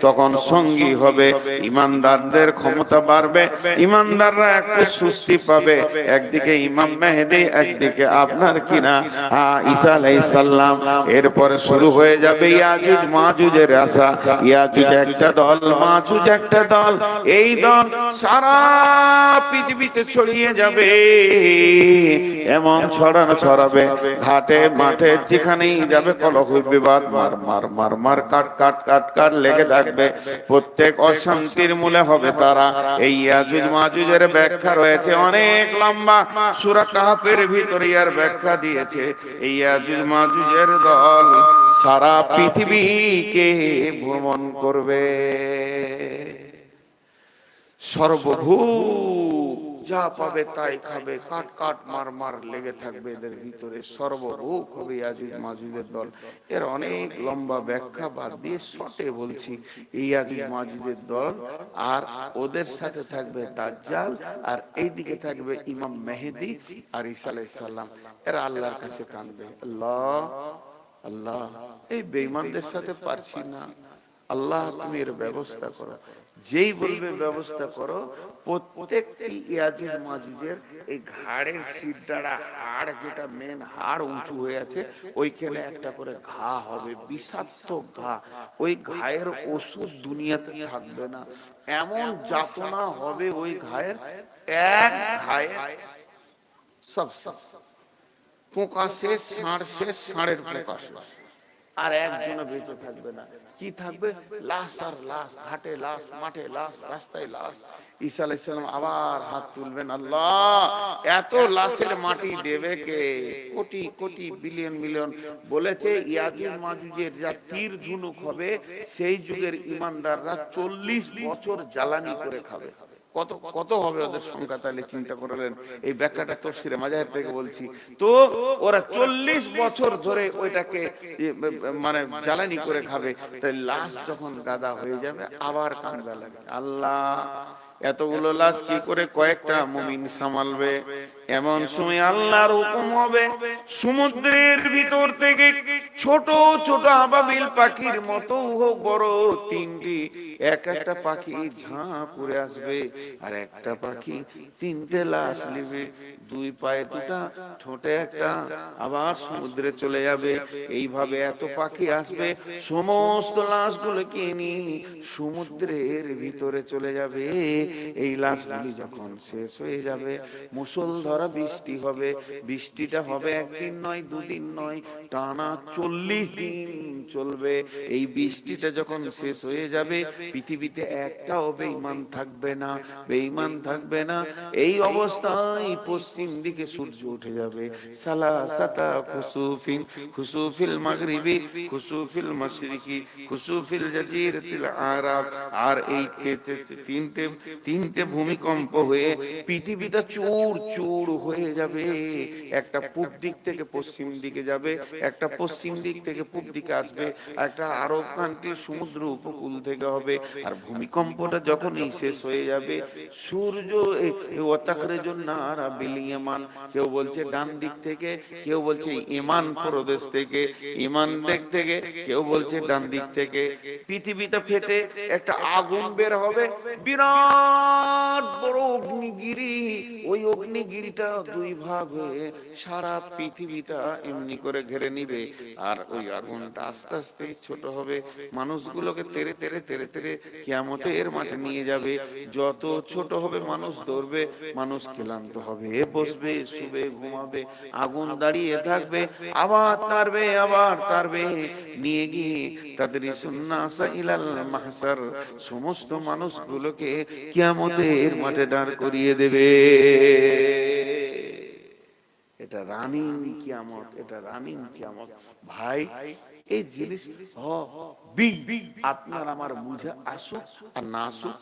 A: তখন সঙ্গী হবে, ইমানদারদের ক্ষমতা বাড়বে, ইমানদাররা একটু সুস্থি পাবে। একদিকে ইমাম মেহেদী, একদিকে আপনার কিনা ঈসা আলাইহিস সালাম। এরপরে শুরু হয়ে যাবে ইয়াজুজ মাজুজের আসা। ইয়াজুজ একটা দল, মাজুজ একটা দল। এই দল সারা পৃথিবীতে ছড়িয়ে যাবে, এমন ছড়াবে ঘাটে মাঠে যেখানেই যাবে কলহ বিবাদ, মার মার মার মার, কাট কাট কাট কাট লেগে থাকবে। প্রত্যেক অশান্তির মূলে হবে তারা। এই ইয়াজুজ মাজুজের ব্যাখ্যা রয়েছে অনেক লম্বা, সূরা কাহফের ভিতরে এর ব্যাখ্যা দিয়েছে। এই ইয়াজুজ মাজুজের দল সারা পৃথিবীকে ভ্রমণ করবে, সর্বভূ যা পাবে তাই খাবে, কাট কাট মার মার লেগে থাকবে এদের ভিতরে, সর্বভূক হবে ইয়াজুজ মাজুজের দল। এর অনেক লম্বা ব্যাখ্যা বাদ দিয়ে শর্টে বলছি, এই ইয়াজুজ মাজুজের দল, আর ওদের সাথে থাকবে দাজ্জাল, আর এইদিকে থাকবে ইমাম মেহেদী আর ঈসা আলাইহিস সালাম। এরা আল্লাহর কাছে কাঁদবে, আল্লাহ আল্লাহ এই বেঈমানদের সাথে পারছি না, আল্লাহ তুমি এর ব্যবস্থা করো। যেই বলবে ব্যবস্থা করো, প্রত্যেকটি ইয়াজুজ মাজুজের এই ঘাড়ের সিটডাড়া, হাড় যেটা মেন হাড় উঁচু হয়ে আছে, ওইখানে একটা করে ঘা হবে, বিষাক্ত ঘা। ওই ঘায়ের ওষুধ দুনিয়াতে থাকবে না, এমন যাতনা হবে ওই ঘায়ের, এক ঘায়ে সব পোকা শেষ, ষাঁড় শেষ, ষাঁড়ের পোকা শেষ, আর একজনও বেঁচে থাকবে না। কি থাকবে? লাশ আর লাশ, ঘাটে লাশ, মাঠে লাশ, রাস্তায় লাশ। ঈসা আলাইহিস সালাম আবার হাত তুলবেন, আল্লাহ এত লাশের মাটি দেবে কে? Crore crore billion million. বলেছে ইয়াজুজ মাজুজের যা তীর ধনুক হবে, সেই যুগের ইমানদাররা 40 বছর জ্বালানি করে খাবে। কত কত হবে ওদের সংখ্যা? তাহলে চিন্তা করলেন। এই ব্যাখ্যাটা তাফসীরে মাজাহির থেকে বলছি। তো ওরা 40 বছর ধরে ওইটাকে মানে জ্বালানি করে খাবে। তাই লাশ যখন গাদা হয়ে যাবে আবার কান্দা লাগে, আল্লাহ এতগুলো লাশ কি করে কয়েকটা মুমিন সামালবে? এমন সময় আল্লাহর হুকুম হবে, সমুদ্রের ভিতর থেকে ছোট ছোট আবাবিল পাখির মতো হোক বড় তিনটি, এক একটা পাখি ঝাঁপ করে আসবে, আর একটা পাখি তিনটে লাশ নেবে, দুই পায়ে দুটা, ঠোঁটে একটা, আবার সমুদ্রে চলে যাবে। এইভাবে এত পাখি আসবে, সমস্ত লাশগুলোকে নিয়ে সমুদ্রের ভিতরে চলে যাবে। এই লাশগুলি যখন শেষ হয়ে যাবে, মুষলধারে বৃষ্টি হবে। বৃষ্টিটা হবে একদিন নয়, দুদিন নয়, টানা 40 দিন চলবে। এই বৃষ্টিটা যখন শেষ হয়ে যাবে, পৃথিবীতে একটাও বেঈমান থাকবে না, বেঈমান থাকবে না। এই অবস্থায় পশ্চিম দিকে সূর্য উঠে যাবে। সালাসাতা খুসুফিন, খুসুফিল মাগরিবি, খুসুফিল মাশরিকি, খুসুফিল জাজিরাতিল আরাব। আর এই তিনটে ভূমিকম্প হয়ে পৃথিবীটা চূর চূর হয়ে যাবে। একটা পূব দিক থেকে পশ্চিম দিকে যাবে, একটা পশ্চিম দিক থেকে পূব দিকে আসবে, একটা আরব কান্ট্রির সমুদ্র উপকূল থেকে হবে। আর ভূমিকম্পটা যখনই শেষ হয়ে যাবে, সূর্য ওয়াতাখরিজুন নারা বিল ইয়ামান, কেউ বলছে ডান দিক থেকে, কেউ বলছে ইমান প্রদেশ থেকে, ইমান দিক থেকে, কেউ বলছে ডান দিক থেকে। পৃথিবীটা ফেটে একটা আগুন বের হবে, বিরাট বড় অগ্নিগিরি। ওই অগ্নিগিরিটা দুই ভাগ হয়ে সারা পৃথিবীটা এমনি করে ঘিরে নিবে। আর ওই আগুনটা আস্তে আস্তে ছোট হবে, মানুষগুলোকে তেরে তেরে তেরে তেরে কিয়ামতের মাঠে নিয়ে যাবে। যত ছোট হবে মানুষ দৌড়বে, মানুষ ক্লান্ত হবে, বসবে, শুবে, ঘুমাবে, আগুন দাঁড়িয়ে থাকবে, আবার তারবে, আবার তারবে, নিয়ে গিয়ে তাদের সুন্নাসা ইলাল মাহসার, সমস্ত মানুষগুলোকে কিয়ামতের মাঠে দাঁড় করিয়ে দেবে। এটা রানিং কিয়ামত, এটা রানিং কিয়ামত। ভাই এই জিনিস আপনার আমার বুঝে আসুক আর না আসুক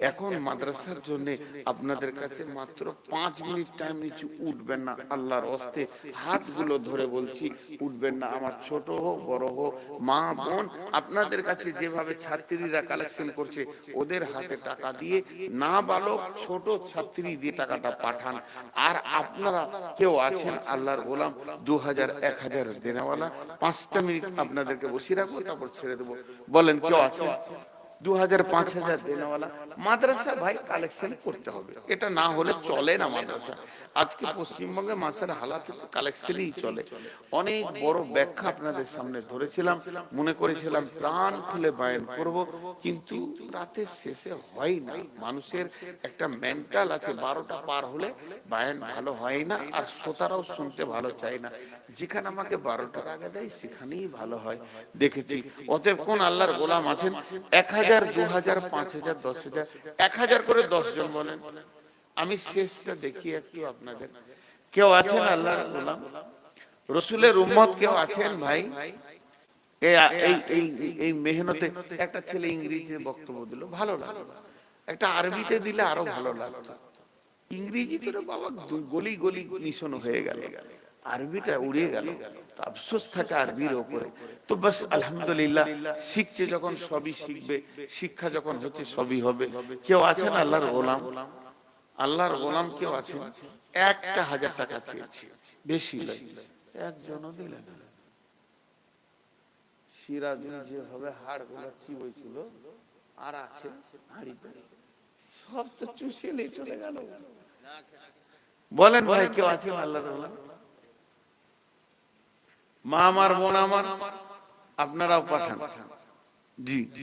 A: এখন মাদ্রাসার জন্য আপনাদের কাছে মাত্র 5 মিনিট টাইম নিচ্ছি। উঠবেন না, আল্লাহর হস্তে হাতগুলো ধরে বলছি, উঠবেন না। আমার ছোট হোক বড় হোক, মা বোন, আপনাদের কাছে যেভাবে ছাত্রীরা কালেকশন করছে, ওদের হাতে টাকা দিয়ে না বালক ছোট ছাত্রী দিয়ে টাকাটা পাঠান। আর আপনারা কেউ আছেন আল্লাহর গোলাম 2000 1000 দেনেওয়ালা, 5টা মিনিট আপনাদেরকে বসিয়ে রাখবো, তারপর ছেড়ে দেবো। বলেন কেউ আছে? 2000 5000 দেনেওয়ালা মাদ্রাসা ভাই কালেকশন করতে হবে, এটা না হলে চলে না মাদ্রাসা। আজকে পশ্চিমবঙ্গে মাসের হালাতে কালেকশনই চলে। অনেক বড় ব্যাখ্যা আপনাদের সামনে ধরেছিলাম, মনে করেছিলাম প্রাণ খুলে বায়ান করব, কিন্তু রাতের শেষে হয় না। মানুষের একটা মেন্টাল আছে, 12টা পার হলে বায়ান ভালো হয় না, আর শ্রোতারাও শুনতে ভালো চায় না। যেখানে আমাকে 12টার আগে দেয় সেখানেই ভালো হয় দেখেছি। অতএব কোন আল্লাহর গোলাম আছেন 1000 2000 5000 10000 1000 করে 10 জন বলেন, আমি শেষটা দেখি একটু আপনাদের। কেউ আছেন আল্লাহর গোলাম, রসুলের উম্মত কেউ আছেন ভাই? এই মেহনতে একটা ছেলে ইংরেজিতে বক্তব্য দিল, ভালো লাগলো। একটা আরবিতে দিলে আরো ভালো লাগতো। ইংরেজি করে বাবা গলি গলি মিশন হয়ে গেল, আরবিটা উড়ে গেল। আফসোস থাকে আরবির উপরে। তো বাস আলহামদুলিল্লাহ, শিখছে যখন সবই শিখবে, শিক্ষা যখন হচ্ছে সবই হবে। কেউ আছেন আল্লাহর গোলাম? আল্লাহর গোলাম কেউ আছেন? 1000 টাকা চেয়েছি, বেশি নয়, একজনও দিলেন না। সিরাজুল যেভাবে হাড় গুলা চিবইছিল, আর আছে হাড়িতে, সব তো চুষে নিয়ে চলে গেল। বলেন ভাই কেউ আছে আল্লাহর গোলাম? মা আমার, বোন আমার, আপনারাও পাঠান। জি।